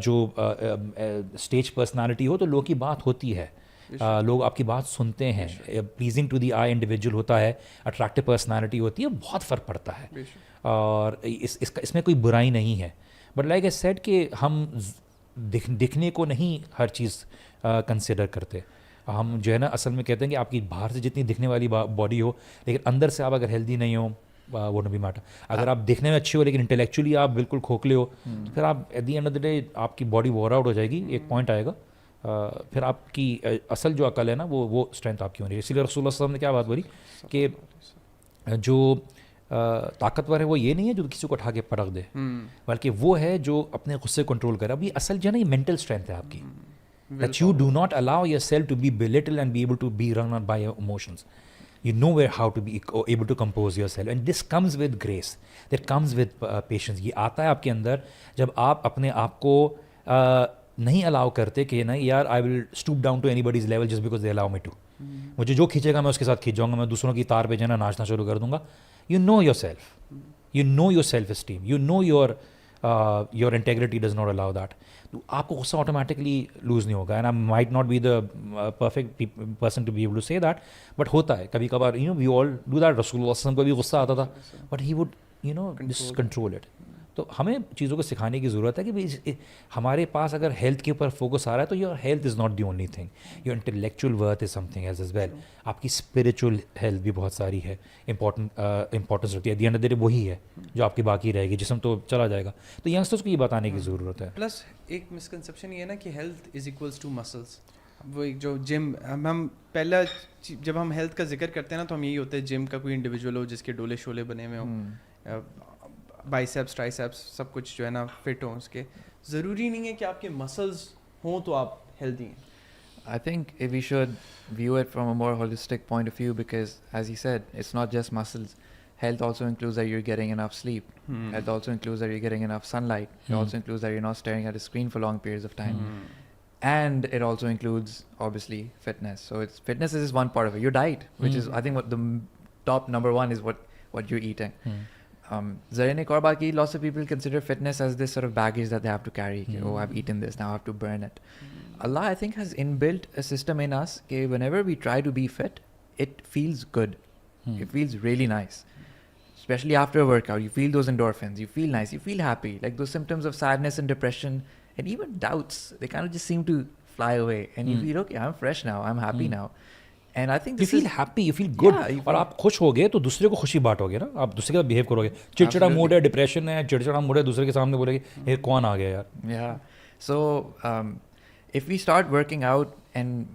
جو اسٹیج پرسنالٹی ہو, تو لوگ کی بات ہوتی ہے, لوگ آپ کی بات سنتے ہیں. Pleasing to the eye individual ہوتا ہے, اٹریکٹیو پرسنالٹی ہوتی ہے, بہت فرق پڑتا ہے. اور اس میں کوئی برائی نہیں ہے. بٹ لائک اے سیڈ کہ ہم دکھنے کو نہیں ہر چیز کنسیڈر کرتے. ہم جو ہے نا اصل میں کہتے ہیں کہ آپ کی باہر سے جتنی دکھنے والی باڈی ہو, لیکن اندر سے آپ اگر ہیلدی نہیں ہو, وہ نہ بھی میٹر. اگر آپ دیکھنے میں اچھے ہو لیکن انٹلیکچولی آپ بالکل کھوکھلے ہو, پھر آپ at the end of the day آپ کی باڈی وور آؤٹ ہو جائے گی. ایک پوائنٹ آئے گا, پھر آپ کی اصل جو عقل ہے نا وہ اسٹرینتھ آپ کی ہونی ہے. اسی لیے رسول اللہ صلی اللہ علیہ وسلم نے کیا بات بولی کہ جو طاقتور ہے وہ یہ نہیں ہے جو کسی کو اٹھا کے پٹک دے, بلکہ وہ ہے جو اپنے غصے کنٹرول کرے. اب یہ اصل جو ہے نا یہ مینٹل اسٹرینتھ ہے آپ کی, that you do not allow yourself to be belittled and be able to be run by your emotions. You know how to be able to compose yourself, and this comes with grace, that comes with patience. یہ آتا ہے آپ کے اندر جب آپ اپنے آپ کو نہیں الاؤ کرتے کہ نہیں یار I will stoop down to anybody's level just because they allow me to. مجھے جو کھینچے گا میں اس کے ساتھ کھینچ جاؤں گا, میں دوسروں کی تار پہ جو ہے نا ناچنا شروع کر دوں گا. You know yourself. You know your self-esteem. You know your integrity does not allow that. تو آپ کو غصہ آٹومیٹکلی لوز نہیں ہوگا. And I might not be the perfect person to be able to say that, but ہوتا ہے کبھی کبھار. We all do that. رسول اللہ صلی اللہ علیہ وسلم کو بھی غصہ آتا تھا, but he would control it. تو ہمیں چیزوں کو سکھانے کی ضرورت ہے کہ ہمارے پاس اگر ہیلتھ کے اوپر فوکس آ رہا ہے تو your health is not the only thing, your intellectual worth is something as well. آپ کی اسپریچول ہیلتھ بھی بہت ساری ہے, امپورٹنس رکھتی ہے. At the end of the day وہی ہے جو آپ کی باقی رہے گی, جسم تو چلا جائے گا. تو ینگسٹرس کو یہ بتانے کی ضرورت ہے.
پلس ایک مسکنسیپشن یہ ہے نا کہ health is equals to muscles. وہ ایک جو جم, ہم پہلا جب ہم ہیلتھ کا ذکر کرتے ہیں نا تو ہم یہی ہوتا ہے جم کا کوئی انڈیویجول ہو جس کے ڈولے شولے بنے ہوئے ہوں, بائیسیپس ٹرائیسیپس سب کچھ جو ہے نا فٹ ہوں. اس کے ضروری نہیں ہے کہ آپ کے مسلز ہوں تو آپ ہیلدی ہیں.
I think if we should view it from a more holistic point of view, because as he said, it's not just muscles. Health also includes that you're getting enough sleep. Health also includes that you're getting enough sunlight. It also includes that you're not staring at a screen for long periods of time. And it also includes, obviously, fitness. So fitness is just one part of it. Your diet, which is, I think, what the top number one is what you're eating. Zareen ek aur baat ki, lots of people consider fitness as this sort of baggage that they have to carry. Oh, I've eaten this, now I have to burn it. Allah, I think, has inbuilt a system in us that whenever we try to be fit, it feels good. It feels really nice. Especially after a workout, you feel those endorphins, you feel nice, you feel happy. Like those symptoms of sadness and depression and even doubts, they kind of just seem to fly away. And you feel, okay, I'm fresh now, I'm happy now. And I think
you feel happy, you feel good. اور آپ خوش ہو گئے تو دوسرے کو خوشی بانٹو گے نا, آپ دوسرے کے ساتھ بہیو کرو گے. چڑچڑا موڈ ہے, ڈپریشن ہے, چڑچڑا موڈ ہے, دوسرے کے سامنے بولے گے یہ کون آ گیا یار.
Yeah. So if we start working out and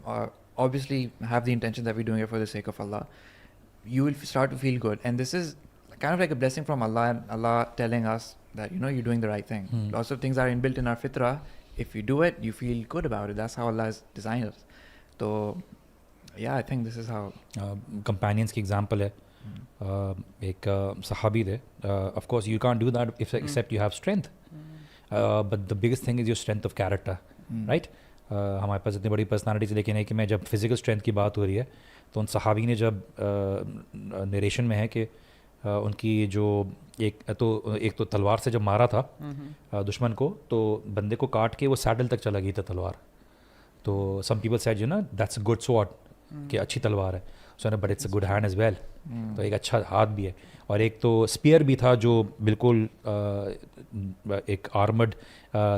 obviously have the intention that we're doing it for the sake of Allah, you will start to feel good. And this is kind of like a blessing from Allah, and Allah telling us that, you're doing the right thing. Lots of things are inbuilt in our fitrah. If you do it, you feel good about it. That's how Allah has designed us. So yeah, I think this is how
companions کی example ہے. ایک صحابی تھے. Of course you can't do that except you have strength. But the biggest thing is your strength of character, right? ہمارے پاس اتنی بڑی personalities, لیکن ہے کہ میں جب فزیکل اسٹرینتھ کی بات ہو رہی ہے تو ان صحابی نے جب نریشن میں ہے کہ ان کی جو ایک تو تلوار سے جب مارا تھا دشمن کو, تو بندے کو کاٹ کے وہ سیڈل تک چلا گئی تھا تلوار. تو some people said that's a good sword, کہ اچھی تلوار ہے. So but it's a good hand as well, تو ایک اچھا ہاتھ بھی ہے. اور ایک تو اسپیئر بھی تھا جو بالکل ایک آرمڈ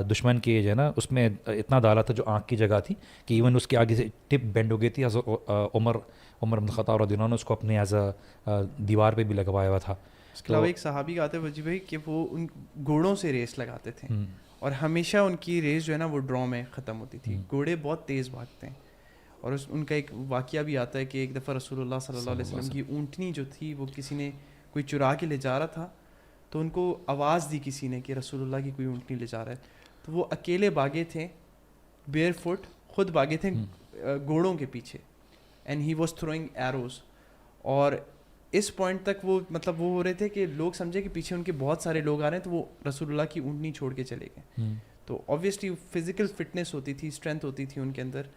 دشمن کے جو ہے نا اس میں اتنا ڈالا تھا جو آنکھ کی جگہ تھی کہ ایون اس کے آگے سے ٹپ بینڈ ہو گئی تھی. عمر بن خطاب رضی اللہ عنہ نے اس کو اپنے ایز اے دیوار پہ بھی لگوایا ہوا تھا.
اس کے علاوہ ایک صحابی آتے وجی بھائی کہ وہ ان گھوڑوں سے ریس لگاتے تھے, اور ہمیشہ ان کی ریس جو ہے نا وہ ڈرا میں ختم ہوتی تھی. گھوڑے بہت تیز بھاگتے ہیں, اور ان کا ایک واقعہ بھی آتا ہے کہ ایک دفعہ رسول اللہ صلی اللہ علیہ وسلم کی اونٹنی جو تھی وہ کسی نے کوئی چرا کے لے جا رہا تھا, تو ان کو آواز دی کسی نے کہ رسول اللہ کی کوئی اونٹنی لے جا رہا ہے. تو وہ اکیلے بھاگے تھے, بیئر فٹ, خود بھاگے تھے گھوڑوں کے پیچھے, and he was throwing arrows. اور اس پوائنٹ تک وہ مطلب وہ ہو رہے تھے کہ لوگ سمجھے کہ پیچھے ان کے بہت سارے لوگ آ رہے ہیں, تو وہ رسول اللہ کی اونٹنی چھوڑ کے چلے گئے. تو آبویسلی فزیکل فٹنس ہوتی تھی, اسٹرینتھ ہوتی تھی ان کے اندر.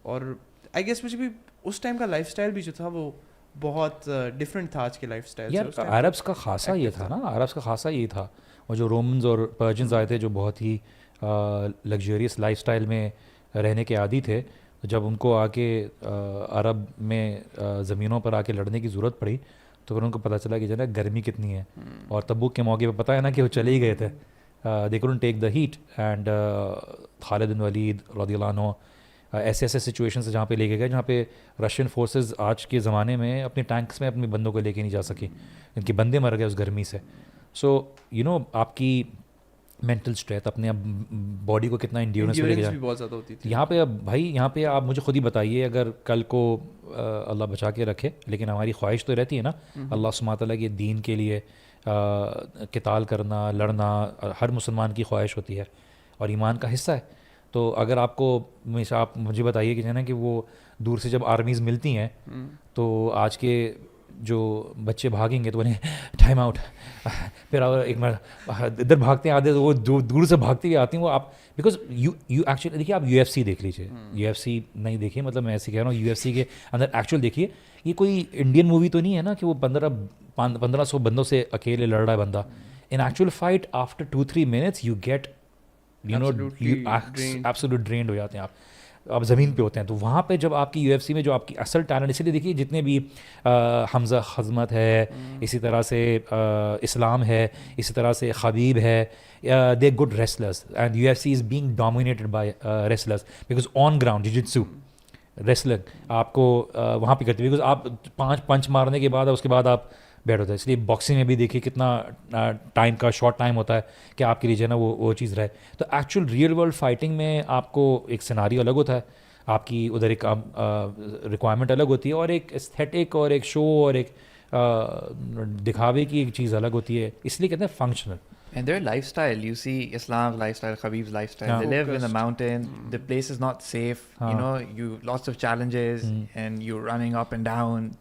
اور آئی گیس مجھے بھی اس ٹائم کا لائف اسٹائل بھی جو تھا وہ بہت ڈفرینٹ تھا آج کے لائف اسٹائل سے.
عربس کا خاصا یہ تھا نا, عربس کا خاصا یہ تھا. اور جو رومنز اور پرشینز آئے تھے جو بہت ہی لگژریس لائف اسٹائل میں رہنے کے عادی تھے, جب ان کو آ کے عرب میں زمینوں پر آ کے لڑنے کی ضرورت پڑی تو پھر ان کو پتہ چلا کہ جو ہے نا گرمی کتنی ہے. اور تبوک کے موقع پہ پتہ ہے نا کہ وہ چلے ہی گئے تھے, دے couldn't take the heat. And خالد بن ولید رضی اللہ عنہ ایسے سچویشنز جہاں پہ لے کے گئے جہاں پہ رشین فورسز آج کے زمانے میں اپنے ٹینکس میں اپنے بندوں کو لے کے نہیں جا سکی, ان کے بندے مر گئے اس گرمی سے. سو آپ کی مینٹل اسٹرینتھ, اپنے اب باڈی کو کتنا انڈیورنس ملے گا
بہت زیادہ ہوتی تھی.
یہاں پہ اب بھائی یہاں پہ آپ مجھے خود ہی بتائیے, اگر کل کو اللہ بچا کے رکھے, لیکن ہماری خواہش تو رہتی ہے نا اللہ سبحانہ تعالیٰ کے دین کے لیے قتال کرنا, لڑنا, ہر مسلمان کی خواہش ہوتی ہے اور ایمان کا حصہ ہے. تو اگر آپ کو آپ مجھے بتائیے کہ جو ہے نا کہ وہ دور سے جب آرمیز ملتی ہیں تو آج کے جو بچے بھاگیں گے تو انہیں ٹائم آؤٹ, پھر ایک مرتبہ ادھر بھاگتے ہیں آدھے, وہ جو دور سے بھاگتے ہوئے آتی ہیں وہ آپ, بیکاز یو ایکچولی دیکھیے, آپ UFC دیکھ لیجیے, UFC نہیں دیکھیے, مطلب میں ایسے کہہ رہا ہوں UFC کے اندر ایکچوئل دیکھیے, یہ کوئی انڈین مووی تو نہیں ہے نا کہ وہ 1500 بندوں سے اکیلے لڑ رہا ہے بندہ. In actual fight after 2-3 minutes you get absolute drained ہو جاتے ہیں آپ زمین پہ ہوتے ہیں. تو وہاں پہ جب آپ کی UFC میں جو آپ کی اصل ٹیلنٹ, اسی لیے دیکھیے جتنے بھی حمزہ خزمت ہے, اسی طرح سے اسلام ہے, اسی طرح سے خبیب ہے, they good wrestlers, and UFC is being dominated by wrestlers because on ground jujitsu wrestling آپ کو وہاں پہ کرتی ہے, بیکاز آپ 5 پنچ مارنے کے بعد اس کے بعد آپ بیٹھ ہوتا ہے. اس لیے باکسنگ میں بھی دیکھیے کتنا ٹائم کا شارٹ ٹائم ہوتا ہے کہ آپ کے لیے جو ہے نا وہ چیز رہے. تو ایکچوئل ریئل ورلڈ فائٹنگ میں آپ کو ایک سیناریو الگ ہوتا ہے, آپ کی ادھر ایک ریکوائرمنٹ الگ ہوتی ہے, اور ایک استھیٹک اور ایک شو اور ایک دکھاوے کی ایک چیز الگ ہوتی ہے. اس لیے کہتے ہیں functional.
And their lifestyle, you see Islam's lifestyle, Khabib's lifestyle. They live in the mountain. The place is not safe. You know, you lots of challenges, and you're running up and down.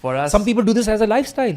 For us,
Some people do this as a lifestyle.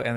And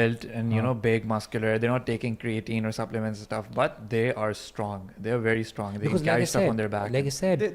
built and you know big, muscular. They're not taking creatine or supplements and stuff, but they are strong. They are very strong. They can carry stuff on their back.
Like I said,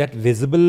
that visible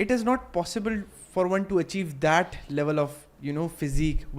it is not possible for one to achieve that level of you know physique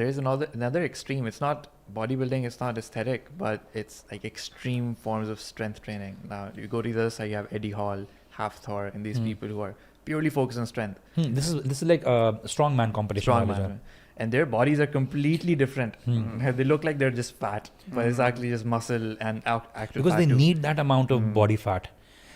There is another extreme. It's not bodybuilding, it's not aesthetic, but it's like extreme forms of strength training. Now you go to the other side, you have Eddie Hall, Hafthor, and these people who are purely focused on strength.
This is like a strongman competition.
Strongman. And their bodies are completely different. They look like they're just fat, but it's actually just muscle and actual
because
fat
they
too.
need that amount of body fat.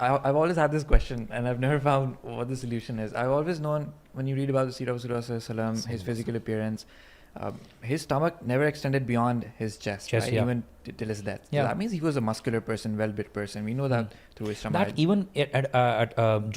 I've always had this question and I've never found what the solution is. I've always known when you read about the Seerah of Rasulullah, his physical appearance, his stomach never extended beyond his chest, right?
Yeah.
Even till his death. So that means he was a muscular person, well-built person. We know that through his stomach.
That even at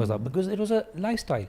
was because it was a lifestyle.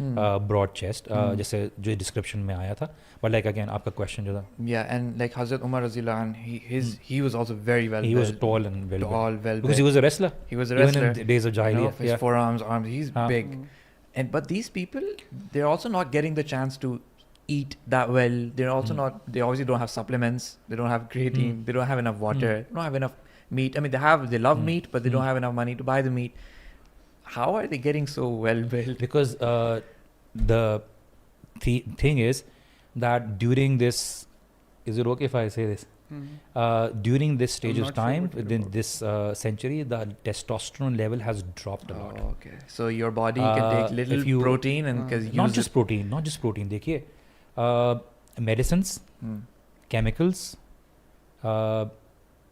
broad chest, جیسے جو description میں آیا تھا. But like again آپ کا question جو تھا,
Yeah, and like Hazrat Umar Raziyallahu anhu, he was also very well
he was
built.
tall and well
Tall, well
because he was a wrestler.
He was a
Even
wrestler.
in the days of
You know,
Jahiliyyah.
his
Yeah.
forearms, arms, he's
Haan.
big. But these people, they're also not getting the chance to eat that well. They're also not, they obviously don't have supplements. They don't have creatine. They don't have enough water. They don't have enough meat. I mean, they love meat, but they don't have enough money to buy the meat. How are they getting so well built?
Because the thing is that during this, is it okay if I say this? During this stage of time, within this century, the testosterone level has dropped a lot.
Oh, okay. So your body can take little protein and because
not just protein. دیکھیے medicines, chemicals,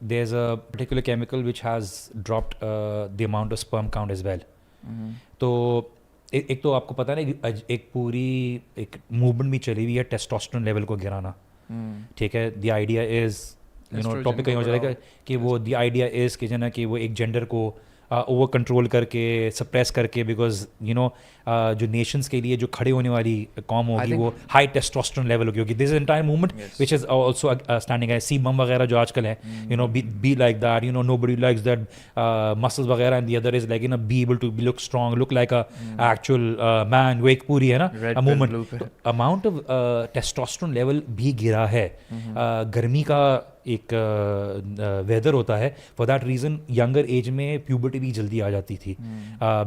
there's a particular chemical which has dropped the amount of sperm count as well. تو ایک تو آپ کو پتہ ہے ایک پوری ایک موومنٹ بھی چلی ہوئی ہے ٹیسٹوسٹرون لیول کو گرانا. ٹھیک ہے, دی آئیڈیا از ٹاپک کہیں ہو جائے گا کہ وہ دی آئیڈیا از کہ جو نا کہ وہ ایک جینڈر کو اوور کنٹرول کر کے سپریس کر کے, بیکاز جو نیشنس کے لیے جو کھڑے ہونے والی قوم ہوگی وہ ہائی ٹیسٹوسٹرون لیول ہوگی. This is entire movement which is also standing ہے. سی بم وغیرہ جو آج کل ہیں, be like that, nobody likes that muscles وغیرہ, and the other is like be able to look strong, look like actual man. وہ ایک پوری ہے نا movement. Amount of testosterone level بھی گرا ہے. گرمی کا ایک ویدر ہوتا ہے, for that reason younger age میں پیوبرٹی بھی جلدی آ جاتی تھی,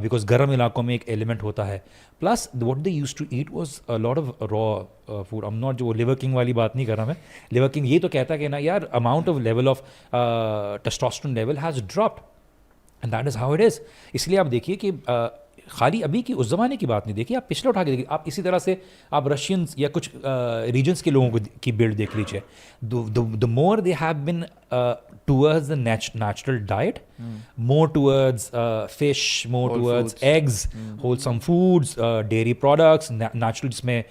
بیکاز گرم علاقوں میں ایک ایلیمنٹ ہوتا ہے. Plus what they used to eat was lot of raw food. Um not, جو لیور کنگ والی بات نہیں کر رہا میں. لیور کنگ یہ تو کہتا ہے کہ نا یار amount of level of testosterone level has dropped, and that is how it is. اس لیے آپ دیکھیے کہ خالی ابھی کی اس زمانے کی بات نہیں, دیکھیے آپ پچھلے اٹھا کے دیکھیے, آپ اسی طرح سے آپ رشینس یا کچھ ریجنس کے لوگوں کی بلڈ دیکھ لیجیے. the more they have been towards the natural diet, more towards fish, more
whole
towards
foods.
eggs, wholesome foods, dairy products, natural, جس میں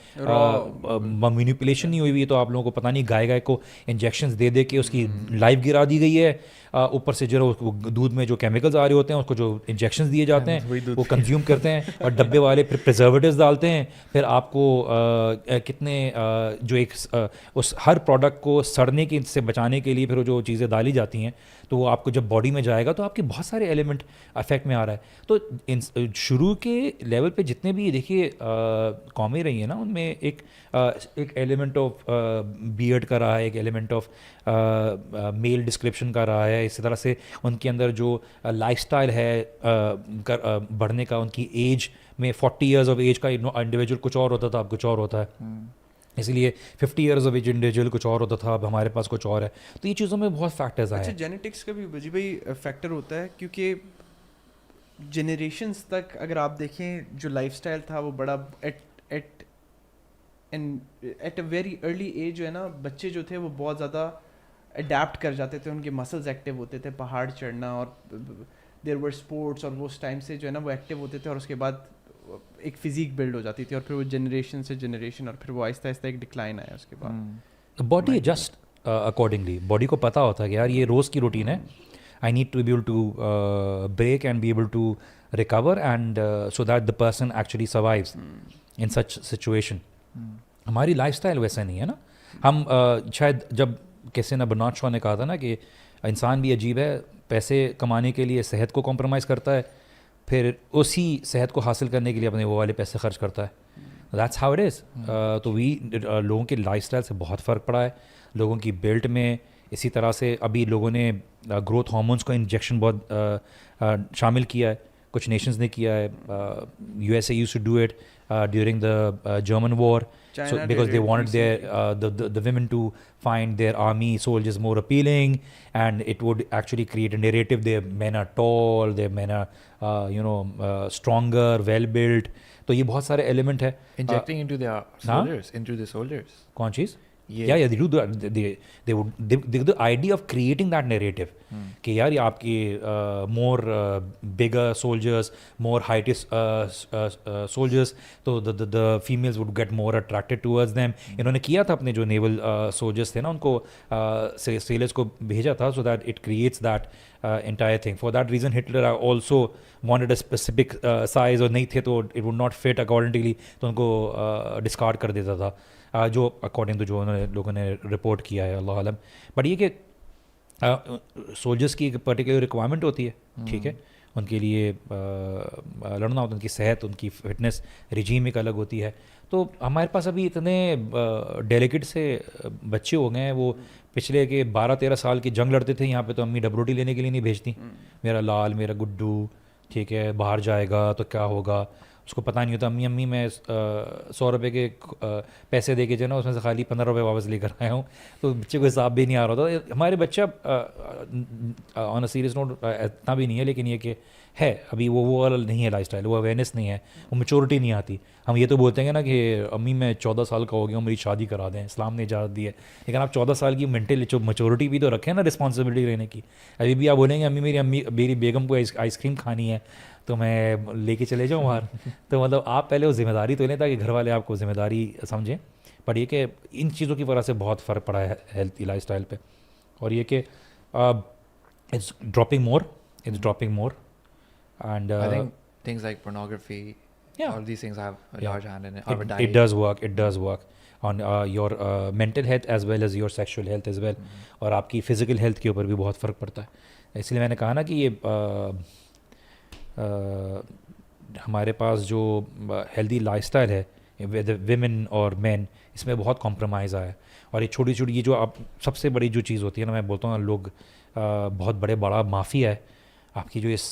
manipulation نہیں ہوئی ہوئی, تو آپ لوگوں کو پتہ نہیں گائے کو انجیکشنز دے کے اس کی لائف گرا دی گئی ہے. اوپر سے جو دودھ میں جو کیمیکلز آ رہے ہوتے ہیں, اس کو جو انجیکشنز دیے جاتے ہیں وہ کنزیوم کرتے ہیں, اور ڈبے والے پھر پریزرویٹیوز ڈالتے ہیں. پھر آپ کو کتنے جو ایک اس ہر پروڈکٹ کو سڑنے کی سے بچانے کے لیے پھر جو چیزیں ڈالی جاتی ہیں, تو وہ آپ کو جب باڈی میں جائے گا تو آپ کے بہت سارے ایلیمنٹ افیکٹ میں آ رہا ہے. تو شروع کے لیول پہ جتنے بھی دیکھیے قومیں رہی ہیں نا, ان میں ایک ایلیمنٹ آف بیئرڈ کا رہا ہے, ایک ایلیمنٹ آف میل ڈسکرپشن کا رہا ہے. اسی طرح سے ان کے اندر جو لائف اسٹائل ہے بڑھنے کا, ان کی ایج میں 40 ایئرز آف ایج کا انڈیویجول کچھ اور ہوتا تھا, اب کچھ اور ہوتا ہے. اس لیے 50 ایئرز آف ایج انڈیویجول کچھ اور ہوتا تھا, اب ہمارے پاس کچھ اور ہے. تو یہ چیزوں میں بہت فیکٹرز آئے ہیں.
اچھا, جینیٹکس کا بھی وجی بھائی فیکٹر ہوتا ہے, کیونکہ جنریشنز تک اگر آپ دیکھیں جو لائف اسٹائل تھا وہ بڑا at a very early age جو ہے نا, بچے جو تھے وہ بہت زیادہ اڈیپٹ کر جاتے تھے, ان کے مسلز ایکٹیو ہوتے تھے, پہاڑ چڑھنا, اور دیر ور اسپورٹس, اور وہ اس ٹائم سے جو ہے نا وہ ایکٹیو ہوتے تھے, اور اس کے بعد ایک فزیک بلڈ ہو جاتی تھی, اور پھر وہ جنریشن سے جنریشن, اور پھر وہ آہستہ آہستہ ایک ڈکلائن آیا اس کے بعد.
باڈی ایڈجسٹ اکارڈنگلی, باڈی کو پتہ ہوتا ہے کہ یار یہ روز کی روٹین ہے, I need to be able to break and be able to recover, and so that the person actually survives in such situation. ہماری لائف اسٹائل ویسا نہیں ہے نا. ہم شاید جب کسی نے برنارڈ شاء نے کہا تھا نا کہ انسان بھی عجیب ہے, پیسے کمانے کے لیے صحت کو کمپرومائز کرتا ہے, پھر اسی صحت کو حاصل کرنے کے لیے اپنے وہ والے پیسے خرچ کرتا ہے. دیٹس ہاؤ اٹ از. تو لوگوں کے لائف اسٹائل سے بہت فرق پڑا ہے, لوگوں کی بلٹ میں. اسی طرح سے ابھی لوگوں نے گروتھ ہارمونس کو انجیکشن بہت شامل کیا ہے, کچھ نیشنز نے کیا ہے. U S A used to do it during the German war, so because they wanted their the women to find their army soldiers more appealing, and it would actually create a narrative their men are tall, their men are stronger, well built. تو یہ بہت سارے element ہے
injecting into their soldiers, into the soldiers.
کون چیز? Yeah, they do the idea of creating that narrative. کہ یار یہ آپ کی more bigger soldiers, more heights soldiers, تو the families would get more attracted towards them. انہوں نے کیا تھا اپنے جو نیول سولجرس تھے نا, ان کو سیلرس کو بھیجا تھا, so that it creates that entire thing. For that reason Hitler also wanted a specific size, اور نہیں تھے تو it would not fit accordingly, تو ان کو ڈسکارڈ کر دیتا تھا, جو اکارڈنگ ٹو جو انہوں نے لوگوں نے رپورٹ کیا ہے, اللہ عالم. بٹ یہ کہ سولجرس کی ایک پرٹیکولر ریکوائرمنٹ ہوتی ہے, ٹھیک ہے, ان کے لیے لڑنا ہوتا ہے, ان کی صحت, ان کی فٹنس رجیم ایک الگ ہوتی ہے. تو ہمارے پاس ابھی اتنے ڈیلیکیٹ سے بچے ہو گئے ہیں, وہ پچھلے کہ 12-13 سال کی جنگ لڑتے تھے یہاں پہ, تو امی ڈبل روٹی لینے کے لیے نہیں بھیجتی. میرا لال, میرا گڈو, ٹھیک ہے, باہر جائے گا تو کیا ہوگا, اس کو پتہ نہیں ہوتا. امی میں 100 روپے کے پیسے دے کے جو ہے نا, اس میں سے خالی 15 روپے واپس لے کر آیا ہوں, تو بچے کو حساب بھی نہیں آ رہا ہوتا. ہمارے بچہ آن اے سیریس نوٹ اتنا بھی نہیں ہے, لیکن یہ کہ ہے ابھی وہ والا نہیں ہے لائف اسٹائل, وہ اویئرنیس نہیں ہے, وہ میچورٹی نہیں آتی. ہم یہ تو بولتے ہیں نا کہ امی میں 14 سال کا ہو گیا ہوں, میری شادی کرا دیں, اسلام نے اجازت دی ہے, لیکن آپ 14 سال کی مینٹل میچورٹی بھی تو رکھیں نا, رسپانسبلٹی لینے کی. ابھی بھی آپ بولیں گے میری بیگم کو آئس کریم کھانی ہے تو میں لے کے چلے جاؤں باہر. تو مطلب آپ پہلے وہ ذمہ داری تو لیں تاکہ گھر والے آپ کو ذمہ داری سمجھیں. پر یہ کہ ان چیزوں کی وجہ سے بہت فرق پڑا ہے ہیلتھی لائف اسٹائل پہ. اور یہ کہ it's dropping more and
I think things like pornography, all these things have a large hand in it.
It does work on your mental health as well as your sexual health as well. اور آپ کی physical health کے اوپر بھی بہت فرق پڑتا ہے. اس لیے میں نے کہا نا کہ یہ ہمارے پاس جو ہیلدی لائف اسٹائل ہے ویمن اور مین, اس میں بہت کمپرومائز آیا ہے. اور یہ چھوٹی یہ جو آپ سب سے بڑی جو چیز ہوتی ہے نا, میں بولتا ہوں لوگ بہت بڑا مافیا ہے آپ کی, جو اس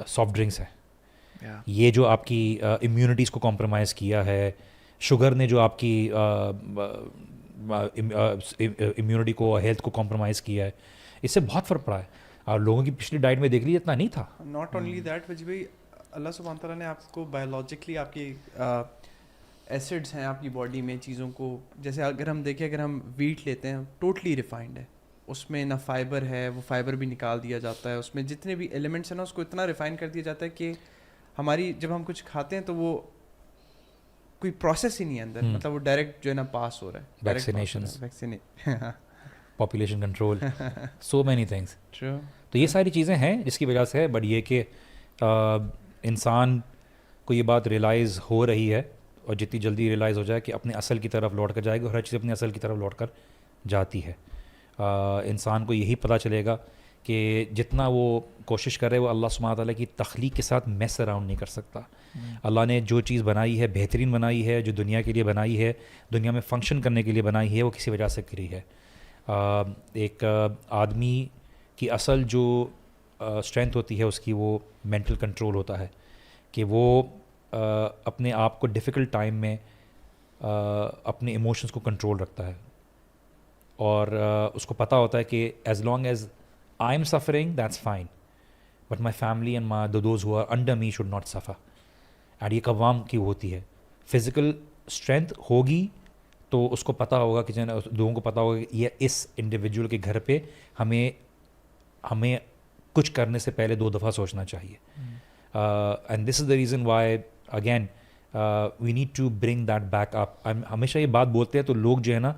سافٹ ڈرنکس ہے, یہ جو آپ کی امیونٹیز کو کمپرومائز کیا ہے. شوگر نے جو آپ کی امیونٹی کو, ہیلتھ کو کمپرومائز کیا ہے, اس سے بہت فرق پڑا ہے. اور لوگوں کی پچھلی ڈائٹ میں دیکھ لیجیے اتنا نہیں تھا.
ناٹ اونلی دیٹ وجہ بھائی, اللہ سبحانہ تعالیٰ نے آپ کو بایولوجیکلی آپ کی ایسڈس ہیں آپ کی باڈی میں, چیزوں کو جیسے اگر ہم دیکھیں, اگر ہم ویٹ لیتے ہیں ٹوٹلی ریفائنڈ ہے, اس میں نہ فائبر ہے, وہ فائبر بھی نکال دیا جاتا ہے, اس میں جتنے بھی ایلیمنٹس ہیں نا اس کو اتنا ریفائن کر دیا جاتا ہے کہ ہماری جب ہم کچھ کھاتے ہیں تو وہ کوئی پروسیس ہی نہیں ہے اندر, مطلب وہ ڈائریکٹ جو ہے نا پاس ہو رہا ہے.
Vaccinations, population control, so many things.
True.
تو یہ ساری چیزیں ہیں جس کی وجہ سے ہے. بٹ یہ کہ انسان کو یہ بات ریئلائز ہو رہی ہے, اور جتنی جلدی ریئلائز ہو جائے کہ اپنے اصل کی طرف لوٹ کر جائے گا, ہر چیز اپنے اصل کی طرف لوٹ کر جاتی ہے. انسان کو یہی پتہ چلے گا کہ جتنا وہ کوشش کرے وہ اللہ سبحانہ تعالیٰ کی تخلیق کے ساتھ میس اراؤنڈ نہیں کر سکتا. اللہ نے جو چیز بنائی ہے, بہترین بنائی ہے, جو دنیا کے لیے بنائی ہے, دنیا میں فنکشن کرنے کے لیے بنائی ہے, وہ کسی وجہ سے کری ہے. ایک آدمی کی اصل جو اسٹرینتھ ہوتی ہے اس کی, وہ مینٹل کنٹرول ہوتا ہے, کہ وہ اپنے آپ کو ڈیفیکلٹ ٹائم میں اپنے ایموشنس کو کنٹرول رکھتا ہے, اور اس کو پتہ ہوتا ہے کہ as long as I am suffering that's fine, but my family and those who are under me should not suffer. And یہ قوام کی ہوتی ہے. فزیکل اسٹرینتھ ہوگی تو اس کو پتہ ہوگا کہ لوگوں کو پتہ ہوگا کہ یہ اس انڈیویجول کے گھر پہ ہمیں کچھ کرنے سے پہلے 2 دفعہ سوچنا چاہیے. And this is the reason why again we need to bring that back up. ہمیشہ یہ بات بولتے ہیں تو لوگ جو ہے نا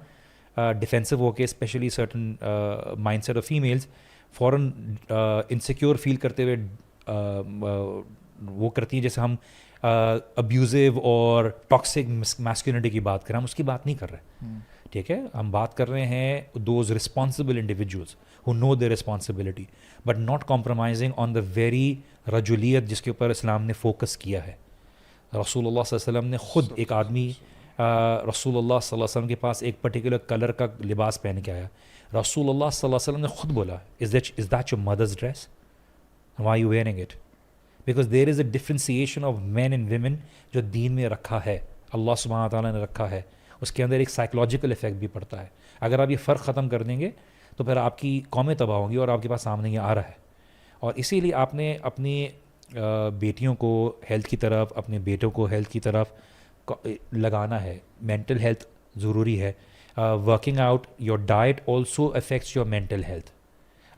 ڈیفینسو ہو کے, especially certain mindset of families, فوراً انسیکیور فیل کرتے ہوئے وہ کرتی ہیں جیسے ہم ابیوزیو اور ٹاکسک میسکولینٹی کی بات کریں. ہم اس کی بات نہیں کر رہے, ٹھیک ہے, ہم بات کر رہے ہیں those responsible individuals who know their responsibility but not compromising on the very رجولیت جس کے اوپر اسلام نے فوکس کیا ہے. رسول اللہ صلی اللہ علیہ وسلم نے خود, ایک آدمی رسول اللہ صلی اللہ علیہ وسلم کے پاس ایک پرٹیکولر کلر کا لباس پہن کے آیا. رسول اللہ صلی اللہ علیہ وسلم نے خود بولا, is that your mother's dress, why you wearing it, because there is a differentiation of men and women جو دین میں رکھا ہے, اللہ سبحانہ تعالیٰ نے رکھا ہے. اس کے اندر ایک سائیکولوجیکل افیکٹ بھی پڑتا ہے. اگر آپ یہ فرق ختم کر دیں گے تو پھر آپ کی قومیں تباہ ہوں گی, اور آپ کے پاس سامنے یہ آ رہا ہے. اور اسی لیے آپ نے اپنی بیٹیوں کو ہیلتھ کی طرف, اپنے بیٹوں کو ہیلتھ کی طرف لگانا ہے. مینٹل ہیلتھ ضروری ہے. Working out, your diet also affects your mental health.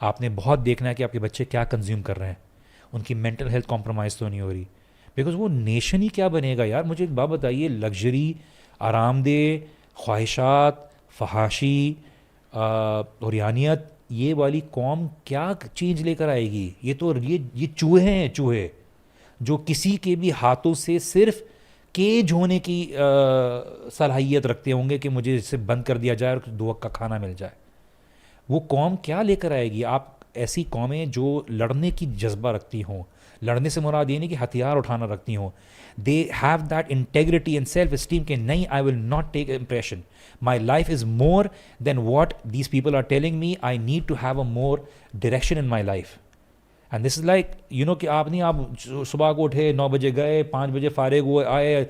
آپ نے بہت دیکھنا ہے کہ آپ کے بچے کیا کنزیوم کر رہے ہیں, ان کی مینٹل ہیلتھ کمپرومائز تو نہیں ہو رہی, بیکاز وہ نیشن ہی کیا بنے گا یار. مجھے ایک بات بتائیے, لگژری, آرام دہ, خواہشات, فحاشی, اوریانیت, یہ والی قوم کیا چینج لے کر آئے گی؟ یہ تو یہ چوہے ہیں, چوہے جو کسی کے بھی ہاتھوں سے صرف کیج ہونے کی صلاحیت رکھتے ہوں گے کہ مجھے اسے بند کر دیا جائے اور 2 وقت کا کھانا مل جائے. وہ قوم کیا لے کر آئے گی؟ آپ ایسی قومیں جو لڑنے کی جذبہ رکھتی ہوں, لڑنے سے مراد یہ نہیں کہ ہتھیار اٹھانا رکھتی ہوں, they have that integrity and self esteem کہ نہیں, I will not take impression, my life is more than what these people are telling me, I need to have a more direction in my life. And this is like کہ آپ نہیں, آپ صبح کو اٹھے 9 بجے گئے, 5 بجے فارغ ہوئے آئے,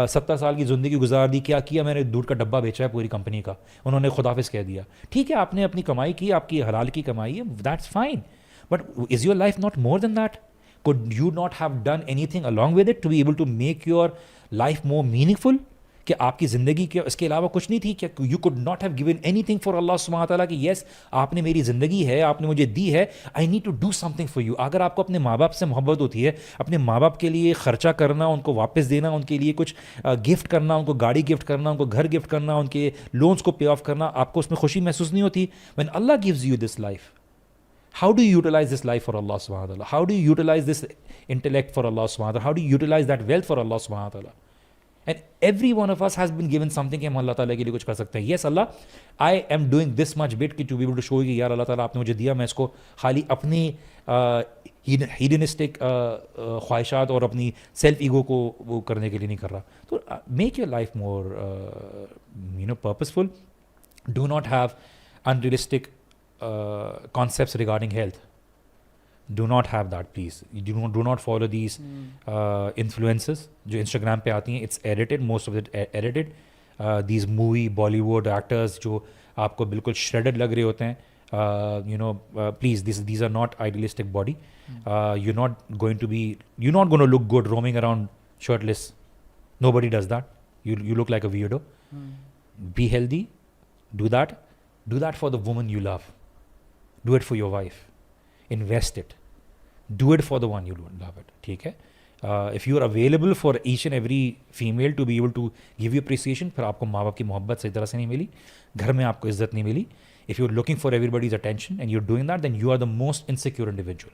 70 سال کی زندگی گزار دی, کیا میں نے دودھ کا ڈبہ بیچا ہے پوری کمپنی کا, انہوں نے خداحافظ کہہ دیا. ٹھیک ہے, آپ نے اپنی کمائی کی, آپ کی حلال کی کمائی ہے, that's fine, but is your life not more than that? could you not have done anything along with it to be able to make your life more meaningful? کہ آپ کی زندگی کے اس کے علاوہ کچھ نہیں تھی کیا؟ you could not have given anything for Allah subhanahu wa ta'ala کہ yes آپ نے میری زندگی ہے, آپ نے مجھے دی ہے, I need to do something for you. اگر آپ کو اپنے ماں باپ سے محبت ہوتی ہے, اپنے ماں باپ کے لیے خرچہ کرنا, ان کو واپس دینا, ان کے لیے کچھ گفٹ کرنا, ان کو گاڑی گفٹ کرنا, ان کو گھر گفٹ کرنا, ان کے لونز کو پے آف کرنا, آپ کو اس میں خوشی محسوس نہیں ہوتی؟ when Allah gives you this life, how do you utilize this life for Allah subhanahu wa ta'ala? How do you utilize this intellect for Allah subhanahu wa ta'ala? How do you utilize that wealth for Allah subhanahu wa ta'ala? And every one of us has been given something کہ ہم اللہ تعالیٰ کے لیے کچھ کر سکتے ہیں. Yes Allah, I am doing this much bit to be able to show you کہ یار اللہ تعالیٰ آپ نے مجھے دیا, میں اس کو خالی اپنی ہیڈنسٹک خواہشات اور اپنی سیلف ایگو کو وہ کرنے کے لیے نہیں کر رہا. تو make your life more purposeful. Do not have unrealistic concepts regarding health. Do not have that, please. You do not follow these influencers جو Instagram پہ آتی ہیں. It's edited, most of it edited. These movie Bollywood actors جو آپ کو بالکل shredded لگ رہے ہوتے ہیں. Please, these are not idealistic body. You're not going to look good roaming around shirtless. Nobody does that. You look like a weirdo. Be healthy. Do that for the woman you love. Do it for your wife. Invest it. Do it for the one you love it. ٹھیک ہے. If you are available for each and every female to be able to give you appreciation, پھر آپ کو ماں باپ کی محبت صحیح طرح سے نہیں ملی, گھر میں آپ کو عزت نہیں ملی. If you're looking for everybody's attention and you're doing that, then you are the most insecure individual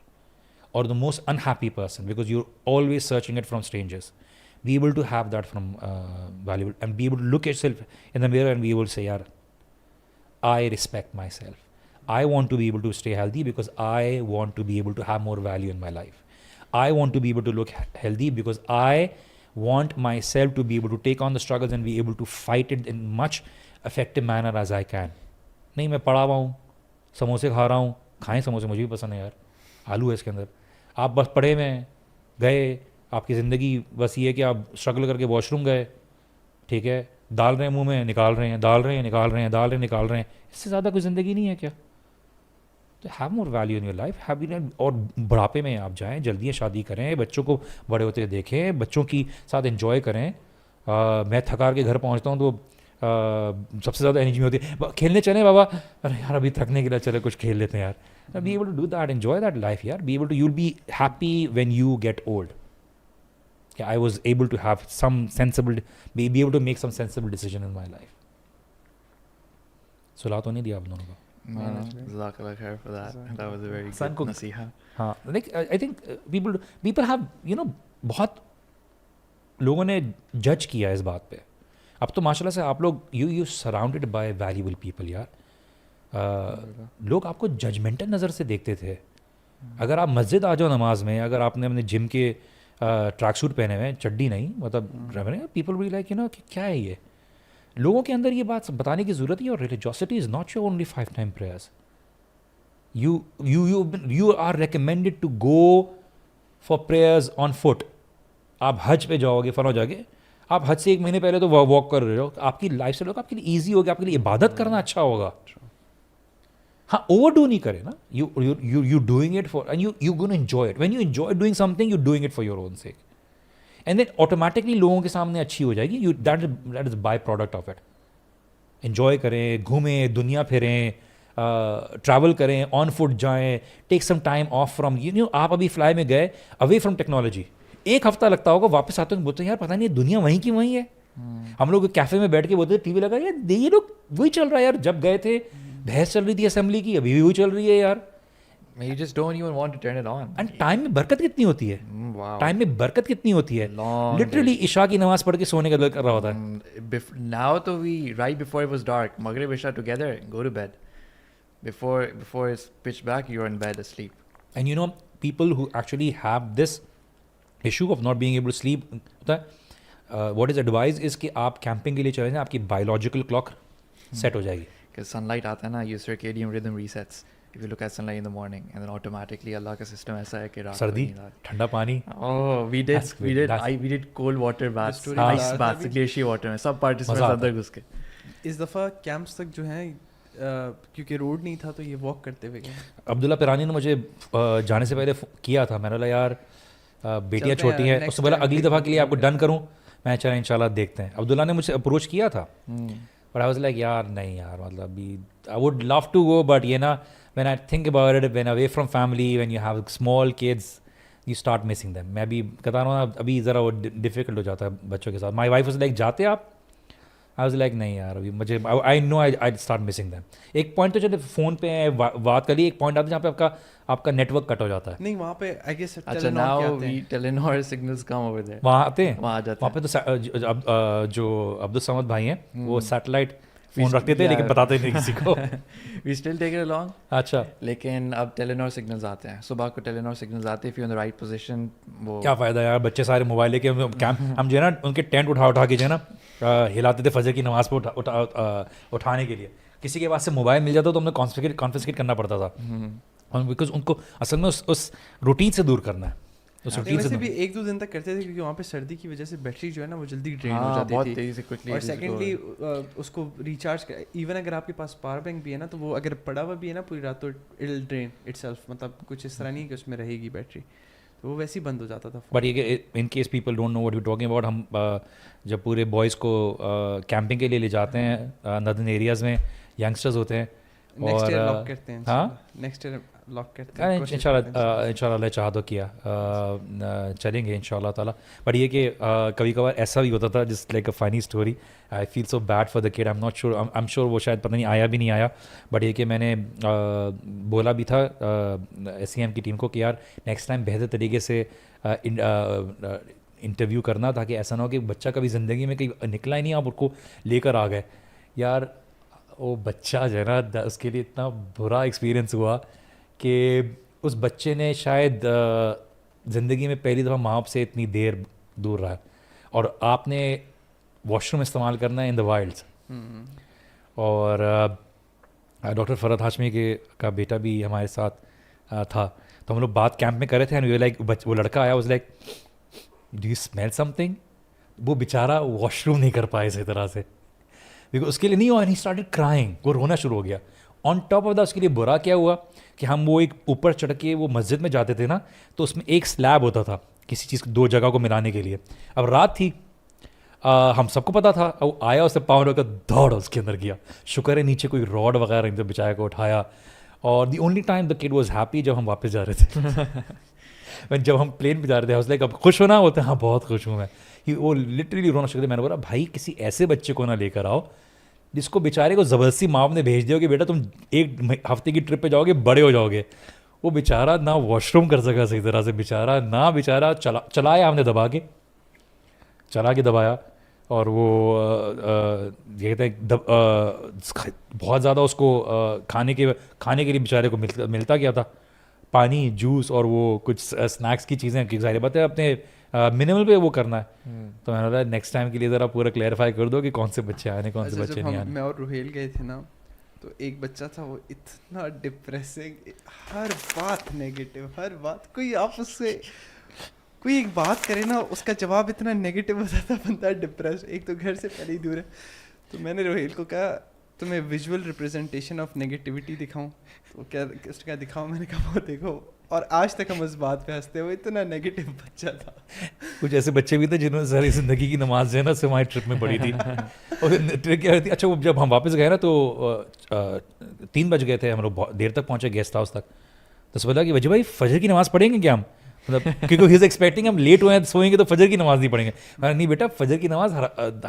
or the most unhappy person because you're always searching it from strangers. Be able to have that from valuable and be able to look at yourself in the mirror and be able to say, yaar, I respect myself. I want to be able to stay healthy because I want to be able to have more value in my life. I want to be able to look healthy because I want myself to be able to take on the struggles and be able to fight it in much effective manner as I can. نہیں میں پڑا ہوا ہوں, سموسے کھا رہا ہوں, کھائیں سموسے, مجھے بھی پسند ہے یار, آلو ہے اس کے اندر. آپ بس پڑے ہوئے ہیں, گئے, آپ کی زندگی بس یہ ہے کہ آپ اسٹرگل کر کے واش روم گئے, ٹھیک ہے, ڈال رہے ہیں منہ میں, نکال رہے ہیں, ڈال رہے ہیں, نکال رہے ہیں, ڈال رہے ہیں, نکال رہے ہیں. اس سے زیادہ کوئی زندگی نہیں ہے کیا؟ تو have more value in your life. اور بڑھاپے میں آپ جائیں, جلدی شادی کریں, بچوں کو بڑے ہوتے دیکھیں, بچوں کی ساتھ انجوائے کریں. میں تھکار کے گھر پہنچتا ہوں تو سب سے زیادہ انرجی میں ہوتی ہے, کھیلنے چلیں بابا, ارے یار ابھی تھکنے کے لیے چلے کچھ کھیل لیتے ہیں یار. Be able to do that, enjoy that life یار. Be able to, you will be happy when you get old. I was able to have some sensible, be able to make some sensible decision in my life. صلاح تو نہیں دیا آپ دونوں کو.
Jazakallah khair for that. That was a very good nasiha.
ہاں, like I think people have بہت لوگوں نے جج کیا اس بات پہ. اب تو ماشاء اللہ سے آپ لوگ you surrounded by valuable people یار. لوگ آپ کو ججمنٹل نظر سے دیکھتے تھے. اگر آپ مسجد آ جاؤ نماز میں, اگر آپ نے اپنے جم کے ٹریک سوٹ پہنے ہوئے, چڈی نہیں, مطلب پیپل وی لائک کہ کیا ہے یہ. لوگوں کے اندر یہ بات بتانے کی ضرورت ہے, اور religiosity is not your only 5 time prayers. You are recommended to go for prayers on foot. آپ حج پہ جاؤ گے, فلاں جا کے, آپ حج سے 1 مہینے پہلے تو واک کر رہے ہو, آپ کی لائف اسٹائل آپ کے لیے ایزی ہوگا, آپ کے لیے عبادت کرنا اچھا ہوگا. ہاں, اوور ڈو نہیں کرے نا. You doing it for, and you gonna enjoy it. When you enjoy doing something, you doing it for your own sake, and then automatically لوگوں کے سامنے اچھی ہو جائے گی. That is byproduct of it. Enjoy کریں, گھومیں, دنیا پھریں, ٹریول کریں, آن فٹ جائیں, take some time off from آپ ابھی فلائی میں گئے اوے فرام ٹیکنالوجی, 1 ہفتہ لگتا ہوگا, واپس آتے ہیں بولتے ہیں یار پتہ نہیں دنیا وہیں کی وہیں ہے. ہم لوگ کیفے میں بیٹھ کے بولتے ٹی وی لگا یار یہ لوگ وہی چل رہا ہے یار, جب گئے تھے بحث چل رہی تھی اسمبلی کی, ابھی بھی وہی چل رہی ہے یار.
You just don't even want to turn it on.
And time میں برکت کتنی ہوتی ہے,
Wow.
ٹائم میں برکت کتنی ہوتی ہے,
Long
لٹرلی عشاء کی نماز پڑھ کے سونے کا دل کر رہا ہوتا ہے.
Now to we right before it was dark, Maghrib Isha together, go to bed. Before it's pitch black, you're in bed asleep.
And you know, people who actually have this issue of not being able to sleep, what is advised is کہ آپ camping کے لیے چلے جائیں, آپ کی biological clock set ہو جائے گی.
Because sunlight آتا ہے نا, your circadian rhythm resets. If you look at sunlight in the morning, and then automatically اللہ کا سسٹم ایسا ہے کہ رات کو
سردی, ٹھنڈا پانی.
Oh, we did cold water baths, ice baths, glacier water میں سب participants اندر گھس کے.
اس دفعہ کیمپس تک جو ہیں کیونکہ روڈ نہیں تھا تو یہ واک کرتے ہوئے گئے.
عبداللہ پیرانی نے مجھے جانے سے پہلے کیا تھا, میں نے بولا یار بیٹیاں چھوٹی ہیں, اس سے بولا اگلی دفعہ کے لیے آپ کو ڈن کروں, میں چلا انشاءاللہ دیکھتے ہیں. عبداللہ نے مجھ سے اپروچ کیا تھا, بٹ آئی واز لائک یار نہیں یار, مطلب I would love to go, but یہ نا when I think about it, when away from family, when you have small kids, you start missing them. میں بھی کہتا رہا ہوں ابھی ذرا وہ ڈیفیکلٹ ہو جاتا ہے بچوں کے ساتھ. My wife was like جاتے آپ, I was like نہیں یار ابھی مجھے, I know I'd start missing them. ایک پوائنٹ تو چلے فون پہ بات کر لی, ایک پوائنٹ آتا ہے جہاں پہ آپ کا نیٹ ورک کٹ ہو جاتا ہے.
نہیں وہاں پہ I guess
اچھا now we Telenor signals come over there.
وہاں آتے ہیں,
وہاں جاتے
وہاں پہ تو جو عبدالصمد بھائی ہیں وہ سیٹلائٹ فون رکھتے تھے لیکن بتاتے نہیں کسی کو.
We still take it along.
اچھا
لیکن اب ٹیلینور سگنلز آتے ہیں, صبح کو ٹیلینور سگنلز آتے ہیں, if you're in the right position. وہ
کیا فائدہ یار, بچے سارے موبائل لے کے ہم جو ہے نا ان کے ٹینٹ اٹھا کے جو ہے نا ہلاتے تھے فجر کی نماز پہ اٹھانے کے لیے. کسی کے پاس سے موبائل مل جاتا تو ہم نے کانفسکیٹ کرنا پڑتا تھا, بیکاز ان کو اصل میں اس روٹین سے دور کرنا ہے.
ویسے بھی 1-2 دن تک کرتے تھے کیونکہ وہاں پہ سردی کی وجہ سے بیٹری جو ہے نا وہ جلدی ڈرین ہو جاتی
بہت
تھی
تیزی سے quickly.
اور سیکنڈلی اس کو ریچارج ایون اگر آپ کے پاس پاور بینک بھی ہے نا تو وہ اگر پڑا ہوا بھی ہے نا پوری رات تو اٹ ڈرین اٹ سیلف, مطلب کچھ اس طرح نہیں کہ اس میں رہے گی بیٹری, تو وہ ویسے ہی بند ہو جاتا تھا.
بٹ یہ کہ in case people don't know what you talking about, ہم جب پورے بوائز کو کیمپنگ کے لیے لے جاتے ہیں نردن ایریاز میں, ینگسٹرز ہوتے ہیں
نیکسٹ ایئر لاک کرتے ہیں. ہاں نیکسٹ ایئر لاک کرتے ہیں
انشاءاللہ اللہ چاہ تو کیا چلیں گے انشاءاللہ تعالیٰ. بٹ یہ کہ کبھی کبھار ایسا بھی ہوتا تھا جس like a funny story, I feel so bad for the kid, I am sure وہ شاید پتہ نہیں آیا بھی نہیں آیا, بٹ یہ کہ میں نے بولا بھی تھا ایس سی ایم کی ٹیم کو کہ یار نیکسٹ ٹائم بہتر طریقے سے انٹرویو کرنا تاکہ ایسا نہ ہو کہ بچہ کبھی زندگی میں کہیں نکلا ہی نہیں, آپ اس کو لے کر آ گئے. یار وہ بچہ جو ہے نا اس کے لیے اتنا برا ایکسپیرئنس ہوا کہ اس بچے نے شاید زندگی میں پہلی دفعہ ماں باپ سے اتنی دیر دور رہا, اور آپ نے واش روم استعمال کرنا ہے ان دا وائلڈس. اور ڈاکٹر فرحت ہاشمی کا بیٹا بھی ہمارے ساتھ تھا, تو ہم لوگ بات کیمپ میں کر رہے تھے, اینڈ وی لائک وہ لڑکا آیا, was like do you smell some thing. وہ بیچارہ واش روم نہیں کر پایا اسی طرح سے, بیکاز اس کے لیے نہیں ہوا, اینڈ ہی اسٹارٹڈ کرائنگ, وہ رونا شروع ہو گیا. آن ٹاپ آف دا اس کے لیے برا کیا ہوا کہ ہم وہ ایک اوپر چڑھ کے وہ مسجد میں جاتے تھے نا, تو اس میں ایک سلیب ہوتا تھا کسی چیز 2 جگہ کو ملانے کے لیے. اب رات تھی, ہم سب کو پتا تھا, وہ آیا اس سے پاؤں رکھ کر دوڑ اس کے اندر گیا. شکر ہے نیچے کوئی راڈ وغیرہ نہیں تھا, بچائے کو اٹھایا. اور the only time the could was happy جب ہم واپس جا رہے تھے, جب ہم پلین پہ جا رہے تھے, اس لائک اب خوش ہونا ہوتا ہے, ہاں بہت خوش ہوں میں. وہ لٹرلی رونا شروع. میں نے بولا بھائی کسی ایسے بچے کو نہ لے کر آؤ جس کو بیچارے کو زبردستی ماں نے بھیج دیا کہ بیٹا تم 1 ہفتے کی ٹرپ پہ جاؤ گے, بڑے ہو جاؤ گے. وہ بیچارہ نہ واش روم کر سکا صحیح طرح سے, بیچارہ چلایا ہم نے چلا کے دبایا, اور وہ یہ کہتے ہیں بہت زیادہ اس کو کھانے کے لیے بیچارے کو ملتا کیا تھا, پانی, جوس اور وہ کچھ اسنیکس کی چیزیں. ظاہر بات ہے اپنے منیمل پہ وہ کرنا ہے. تو میں نے بولا نیکسٹ ٹائم کے لیے ذرا پورا کلیئرفائی کر دو کہ کون سے بچے آئے ہیں کون سے بچے نہیں آئے.
میں اور روہیل گئے تھے نا, تو ایک بچہ تھا وہ اتنا ڈپریسنگ, ہر بات نیگیٹو, ہر بات کوئی آپ اس سے کوئی ایک بات کرے نا اس کا جواب اتنا نیگیٹو ہوتا تھا, بندہ ڈپریس, ایک تو گھر سے پہلے ہی دور ہے. تو میں نے روہیل کو کہا تمہیں ویژول ریپرزنٹیشن آف نگیٹیوٹی دکھاؤں تو کیا اس کا دکھاؤں. میں نے کہا وہ دیکھو, اور آج تک ہم اس بات پہ ہنستے ہوئے, اتنا نیگیٹو بچہ تھا.
کچھ ایسے بچے بھی تھے جنہوں نے ساری زندگی کی نماز جو ہے نا سمائی ٹرپ میں پڑھی تھی. اور ٹرپ کیا ہوتی, اچھا وہ جب ہم واپس گئے نا تو 3 بج گئے تھے, ہم لوگ بہت دیر تک پہنچے گیسٹ ہاؤس تک. تو اس بولا کہ وجہ بھائی فجر کی نماز پڑھیں گے کیا ہم, مطلب کیونکہ ہی از ایکسپیکٹنگ ہم لیٹ ہوئے ہیں سوئیں گے تو فجر کی نماز نہیں پڑھیں گے. نہیں بیٹا, فجر کی نماز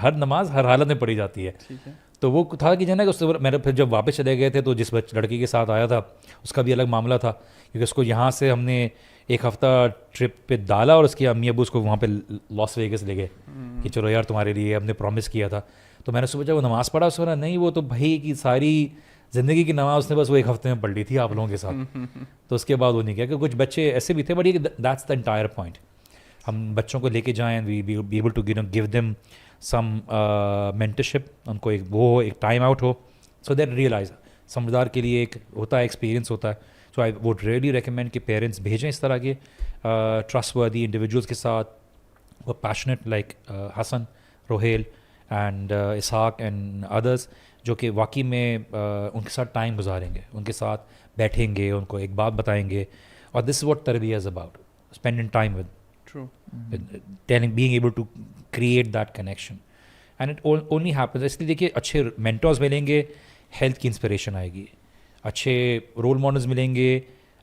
ہر نماز ہر حالت میں پڑھی جاتی ہے. تو وہ تھا کہ جو ہے نا کہ میرے پھر جب واپس چلے گئے تھے تو جس لڑکی کے ساتھ آیا تھا اس کا بھی الگ معاملہ تھا, کیونکہ اس کو یہاں سے ہم نے 1 ہفتہ ٹرپ پہ ڈالا اور اس کی امی ابو اس کو وہاں پہ لاس ویگس لے گئے کہ چلو یار تمہارے لیے ہم نے پرومس کیا تھا. تو میں نے سوچا وہ نماز پڑھا, اس کو نہیں وہ تو بھائی کی ساری زندگی کی نماز اس نے بس وہ 1 ہفتے میں پڑھ لی تھی آپ لوگوں کے ساتھ. تو اس کے بعد وہ نہیں کیا, کہ کچھ بچے ایسے بھی تھے, بٹ یہ دیٹس دا انٹائر پوائنٹ. ہم بچوں کو لے کے جائیں, we be able to give them some mentorship, ان کو ایک ٹائم آؤٹ ہو, سو دیٹ ریئلائز. سمجھدار کے لیے ایک ہوتا ہے ایکسپیرینس ہوتا ہے. So I would really recommend کہ پیرنٹس بھیجیں اس طرح کے ٹرسٹ وردی انڈیویجولس کے ساتھ, وہ passionate like Hasan, Rohail and Ishaq and Idris, جو کہ واقعی میں ان کے ساتھ ٹائم گزاریں گے, ان کے ساتھ بیٹھیں گے, ان کو ایک بات بتائیں گے. اور دس از واٹ تربیہ is about, spending time with being able to create that connection. And it only happens, اس لیے دیکھیے اچھے مینٹورز ملیں گے, ہیلتھ کی انسپریشن آئے گی, اچھے رول ماڈلز ملیں گے,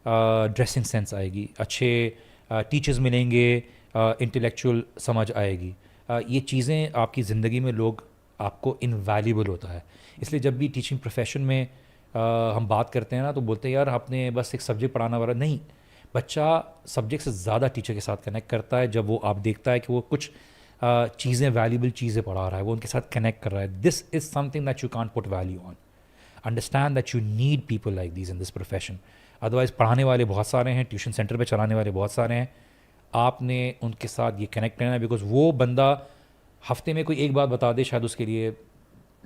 ڈریسنگ سینس آئے گی, اچھے ٹیچرز ملیں گے, انٹلیکچوئل سمجھ آئے گی. یہ چیزیں آپ کی زندگی میں لوگ آپ کو انویلیبل ہوتا ہے. اس لیے جب بھی ٹیچنگ پروفیشن میں ہم بات کرتے ہیں نا تو بولتے ہیں یار آپ نے بس ایک سبجیکٹ پڑھانا والا نہیں. بچہ سبجیکٹ سے زیادہ ٹیچر کے ساتھ کنیکٹ کرتا ہے جب وہ آپ دیکھتا ہے کہ وہ کچھ چیزیں ویلیبل چیزیں پڑھا رہا ہے, وہ ان کے ساتھ کنیکٹ کر رہا ہے. This is something that you can't put value on. Understand that you need people like these in this profession. Otherwise پڑھانے والے بہت سارے ہیں, ٹیوشن سینٹر پہ چلانے والے بہت سارے ہیں, آپ نے ان کے ساتھ یہ کنیکٹ کرنا ہے, بیکاز وہ بندہ ہفتے میں کوئی ایک بات بتا دے شاید اس کے لیے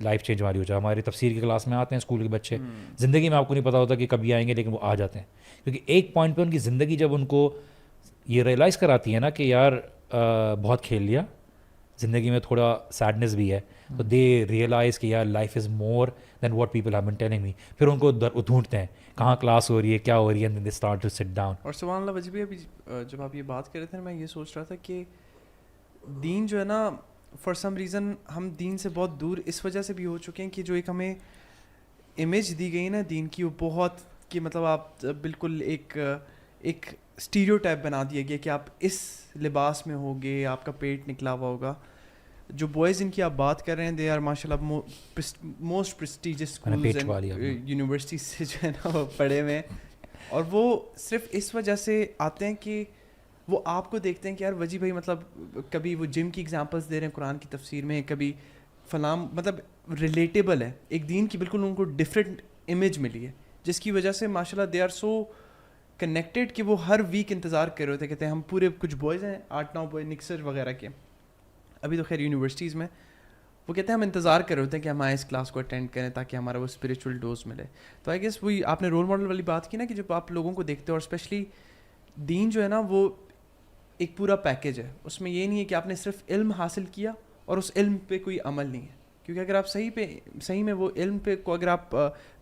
لائف چینج والی ہو جائے. ہماری تفسیر کی کلاس میں آتے ہیں اسکول کے بچے, زندگی میں آپ کو نہیں پتا ہوتا کہ کبھی آئیں گے, لیکن وہ آ جاتے ہیں کیونکہ ایک پوائنٹ پہ ان کی زندگی جب ان کو یہ ریئلائز کراتی ہے نا کہ یار بہت کھیل لیا, زندگی میں تھوڑا سیڈنس بھی ہے, تو دے ریئلائز کہ یار life is more than what people have been telling me. پھر ان کو ڈھونڈتے ہیں کہاں کلاس ہو رہی ہے, کیا ہو رہی ہے, they start to sit down.
اور سبحان اللہ وجہ بھی ابھی جب آپ یہ بات کر رہے تھے میں یہ سوچ رہا تھا کہ دین جو ہے نا فار سم ریزن ہم دین سے بہت دور اس وجہ سے بھی ہو چکے ہیں کہ جو ایک ہمیں امیج دی گئی نا دین کی, وہ بہت کہ مطلب آپ بالکل ایک اسٹیریو ٹائپ بنا دیا گیا کہ آپ اس لباس میں ہوگے, آپ کا پیٹ نکلا ہوا ہوگا. جو بوائز ان کی آپ بات کر رہے ہیں دے آر ماشاء اللہ موسٹ پریسٹیجس اسکولز اینڈ یونیورسٹیز سے جو ہے نا وہ پڑھے ہوئے ہیں, اور وہ صرف اس وجہ سے آتے ہیں کہ وہ آپ کو دیکھتے ہیں کہ یار وجی بھائی مطلب کبھی وہ جم کی ایگزامپلس دے رہے ہیں قرآن کی تفسیر میں, کبھی فلاں, مطلب ریلیٹیبل ہے. ایک دین کی بالکل ان کو ڈفرینٹ امیج ملی ہے جس کی وجہ سے ماشاء اللہ دے آر سو کنیکٹیڈ کہ وہ ہر ویک انتظار کر رہے ہوتے. کہتے ہیں ہم پورے کچھ بوائز ہیں 8-9 بوائز نکسر وغیرہ کے, ابھی تو خیر یونیورسٹیز میں, وہ کہتے ہیں ہم انتظار کر رہے ہوتے ہیں کہ ہم آئیں اس کلاس کو اٹینڈ کریں تاکہ ہمارا وہ اسپریچول ڈوز ملے. تو آئی گیس وہی آپ نے رول ماڈل والی بات کی نا کہ جب آپ لوگوں کو دیکھتے ہو, اور اسپیشلی دین جو ہے نا وہ ایک پورا پیکیج ہے. اس میں یہ نہیں ہے کہ آپ نے صرف علم حاصل کیا اور اس علم پہ کوئی عمل نہیں ہے, کیونکہ اگر آپ صحیح میں وہ علم پہ کو اگر آپ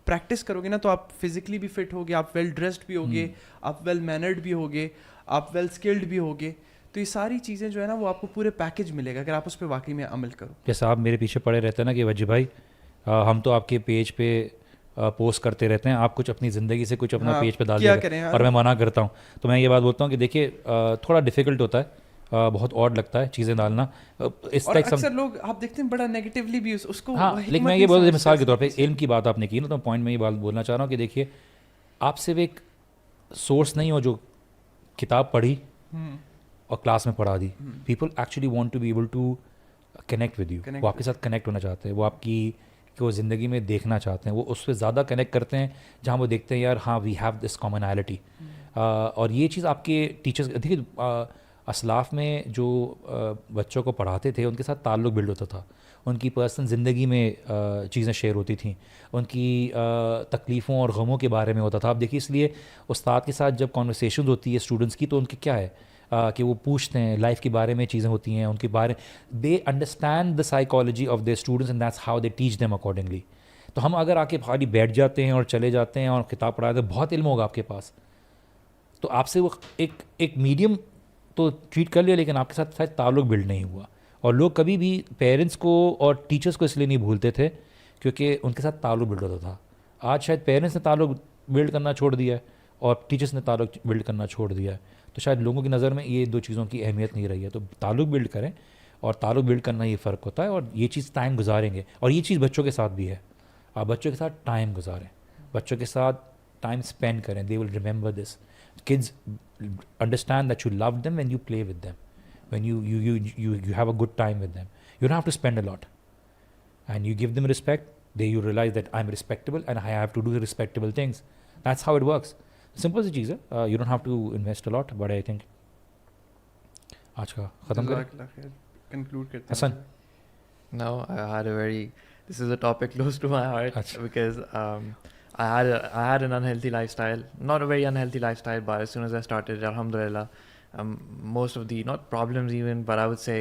پریکٹس کرو گے نا تو آپ فزیکلی بھی فٹ ہوگے, آپ ویل ڈریسڈ بھی ہوگے, آپ ویل مینرڈ بھی ہوگے, آپ ویل اسکلڈ بھی ہوگے. تو یہ ساری چیزیں جو ہے نا وہ آپ کو پورے پیکیج ملے گا اگر آپ اس پہ واقعی میں عمل کرو.
جیسا آپ میرے پیچھے پڑے رہتے ہیں نا کہ وجہ بھائی ہم تو آپ کے پیج پہ پوسٹ کرتے رہتے ہیں, آپ کچھ اپنی زندگی سے کچھ اپنا پیج پہ ڈال دیں اور میں منع کرتا ہوں. تو میں یہ بات بولتا ہوں کہ دیکھیے تھوڑا ڈیفیکلٹ ہوتا ہے, بہت آڈ لگتا ہے چیزیں ڈالنا.
اکثر لوگ آپ دیکھتے ہیں بڑا نیگیٹیولی بھی اس کو.
ہاں لیکن میں یہ بول مثال کے طور پہ علم کی بات آپ نے کی نا, تو پوائنٹ میں یہ بات بولنا چاہ رہا ہوں کہ دیکھیے آپ صرف ایک سورس نہیں ہو جو کتاب پڑھی اور کلاس میں پڑھا دی. People actually want to be able to connect with you, وہ آپ کے ساتھ کنیکٹ ہونا چاہتے ہیں, وہ آپ کی کہ وہ زندگی میں دیکھنا چاہتے ہیں, وہ اس پہ زیادہ کنیکٹ کرتے ہیں جہاں وہ دیکھتے ہیں یار ہاں وی ہیو دس کامنالٹی. اور یہ چیز آپ کے ٹیچرس, دیکھیے اسلاف میں جو بچوں کو پڑھاتے تھے ان کے ساتھ تعلق بلڈ ہوتا تھا, ان کی پرسنل زندگی میں چیزیں شیئر ہوتی تھیں, ان کی تکلیفوں اور غموں کے بارے میں ہوتا تھا. آپ دیکھیے اس لیے استاد کے ساتھ جب کانورسیشن ہوتی ہے اسٹوڈنٹس کی تو ان کے کیا ہے کہ وہ پوچھتے ہیں لائف کے بارے میں چیزیں ہوتی ہیں, ان کے بارے they understand the psychology of they students and that's how they teach them accordingly. تو ہم اگر آ کے خالی بیٹھ جاتے ہیں اور چلے جاتے ہیں اور کتاب پڑھاتے ہیں, بہت علم ہوگا آپ کے پاس, تو آپ سے وہ ایک میڈیم تو ٹریٹ کر لیا, لیکن آپ کے ساتھ شاید تعلق بلڈ نہیں ہوا. اور لوگ کبھی بھی پیرنٹس کو اور ٹیچرس کو اس لیے نہیں بھولتے تھے کیونکہ ان کے ساتھ تعلق بلڈ ہوتا تھا. آج شاید پیرنٹس نے تعلق بلڈ کرنا چھوڑ دیا ہے اور ٹیچرس نے تعلق بلڈ کرنا چھوڑ دیا ہے, تو شاید لوگوں کی نظر میں یہ دو چیزوں کی اہمیت نہیں رہی ہے. تو تعلق بلڈ کریں, اور تعلق بلڈ کرنا یہ فرق ہوتا ہے, اور یہ چیز ٹائم گزاریں گے. اور یہ چیز بچوں کے ساتھ بھی ہے, آپ بچوں کے ساتھ ٹائم گزاریں, بچوں کے ساتھ ٹائم اسپینڈ کریں. They will remember this. Kids understand that you love them when you play with them, when you have a good time with them. You don't have to spend a lot, and you give them respect. You realize that I'm respectable and I have to do respectable things. That's how it works. Simple سی چیز ہے. You don't have to invest a lot, but I think آج کا ختم کریں.
Conclude کرتے ہیں.
حسن.
No, this is a topic close to my heart because I had an unhealthy lifestyle, not a very unhealthy lifestyle, but as soon as I started, alhamdulillah, most of the, not problems even, but I would say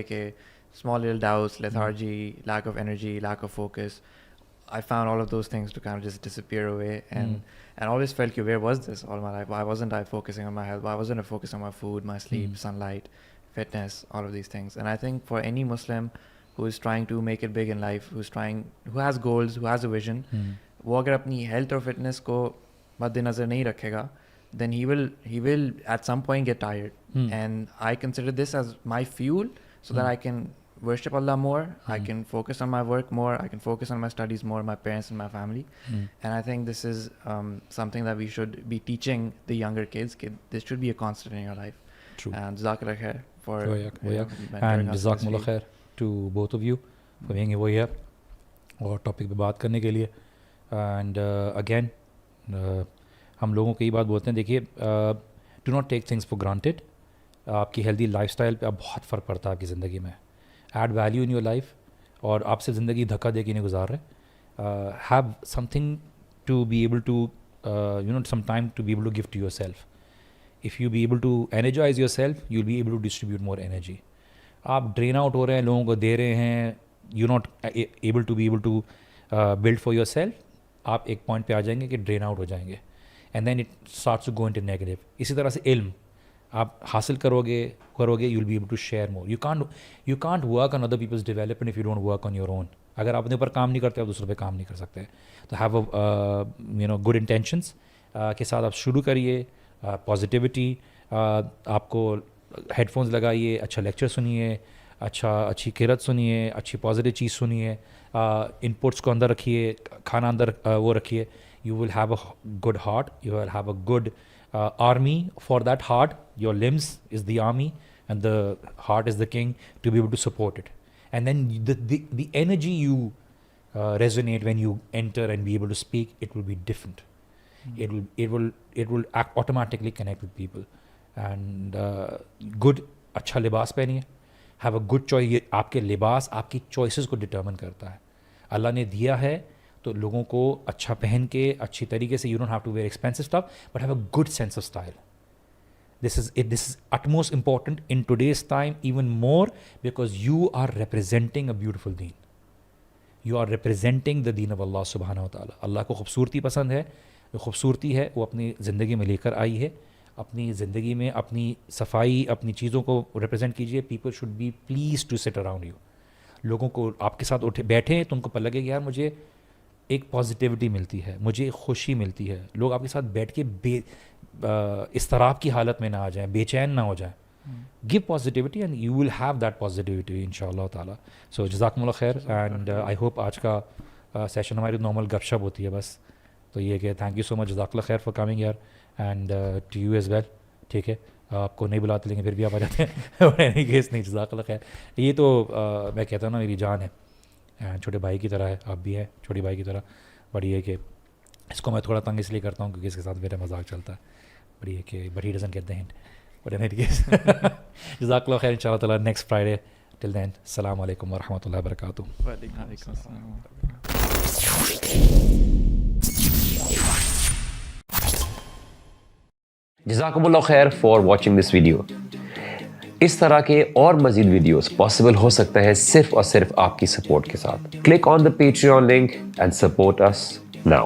small little doubts, lethargy, lack of energy, lack of focus, I found all of those things to kind of just disappear away, and always felt where was this all my life? Why wasn't I focusing on my health? Why wasn't I focusing on my food, my sleep, sunlight, fitness, all of these things? And I think for any Muslim who is trying to make it big in life, who has goals, who has a vision, وہ اگر اپنی health اور fitness کو مد نظر نہیں رکھے گا, then he will at some point get tired. And I consider this as my fuel so that I can worship Allah more, I can focus on my work more, I can focus on my studies more, my parents and my family. And I think this is something that we should be teaching the younger kids. This should be a constant in your life.
True.
And jazakallah khair for
and jazakumullah khair to both of you for being here اور topic پہ بات کرنے کے لیے. And again ہم لوگوں کو یہ بات بولتے ہیں, دیکھیے do not take things for granted. آپ کی ہیلدی لائف اسٹائل پہ اب بہت فرق پڑتا ہے آپ کی زندگی میں. Add value in your life, اور آپ سے زندگی دھکا دے کے نہیں گزار رہے. Have something to be able to some time to be able to give to yourself. If you be able to energise yourself, you will be able to distribute more energy. آپ drain out ہو رہے ہیں, لوگوں کو دے رہے ہیں, you not able to build for yourself, آپ ایک پوائنٹ پہ آ جائیں گے کہ ڈرین آؤٹ ہو جائیں گے, and then it starts to go into negative. اسی طرح سے علم آپ حاصل کرو گے, you will be able to share more. You can't work on other people's development if you don't work on your own. اگر آپ اپنے اوپر کام نہیں کرتے, آپ دوسروں پہ کام نہیں کر سکتے. تو ہیو گڈ انٹینشنس کے ساتھ آپ شروع کریے. پازیٹیوٹی, آپ کو ہیڈ فونس لگائیے, اچھا لیکچر سنیے, اچھی قرات سنیے, اچھی پازیٹیو چیز سنیے, ان پٹس کو اندر رکھیے, کھانا اندر وہ رکھیے. You will have a good heart, you will have a good army for that heart. Your limbs is the army and the heart is the king to be able to support it. And then the energy you resonate when you enter and be able to speak, it will be different. It will automatically connect with people. And good اچھا لباس پہنیے, have a good choice. یہ آپ کے لباس آپ کی choices کو determine کرتا ہے. اللہ نے دیا ہے تو لوگوں کو اچھا پہن کے اچھی طریقے سے, you don't have to wear expensive stuff, but have a good sense of style. This is utmost important in today's time, even more because you are representing a beautiful deen. You are representing the deen of Allah subhanahu wa ta'ala. اللہ کو خوبصورتی پسند ہے, جو خوبصورتی ہے وہ اپنی زندگی میں لے کر آئی ہے. اپنی زندگی میں اپنی صفائی, اپنی چیزوں کو ریپرزینٹ کیجیے. People should be pleased to sit around you. لوگوں کو آپ کے ساتھ بیٹھیں تو ان کو پتہ لگے کہ یار مجھے ایک پازیٹیوٹی ملتی ہے, مجھے خوشی ملتی ہے. لوگ آپ کے ساتھ بیٹھ کے اضطراب کی حالت میں نہ آ جائیں, بے چین نہ ہو جائیں. Give positivity and you will have that positivity inshallah ta'ala. So jazakumullah khair and I hope آج کا سیشن ہماری نارمل گپ شپ ہوتی ہے بس. تو یہ کہ تھینک یو سو مچ, جزاک اللہ خیر فار کمنگ یار and to you as well. ٹھیک ہے, آپ کو نہیں بلاتے لیکن پھر بھی آپ آ جاتے ہیں. اینی کیس نہیں, جزاک اللہ خیر. یہ تو میں کہتا ہوں نا میری جان ہے, چھوٹے بھائی کی طرح ہے, آپ بھی ہیں چھوٹی بھائی کی طرح. بڑی ہے کہ اس کو میں تھوڑا تنگ اس لیے کرتا ہوں کیونکہ اس کے ساتھ میرا مذاق چلتا ہے. بڑی ہے کہ but he doesn't get the hint. But in any case, Jazakallah khair inshallah ta'ala next Friday. Till then, Assalamu alaikum wa rahmatullahi wa barakatuh.
Wa alaikum assalam.
Jazakumullah khair for watching this video. اس طرح کے اور مزید videos possible ہو سکتے ہیں صرف اور صرف آپ کی سپورٹ کے ساتھ. Click on the Patreon link and support us now.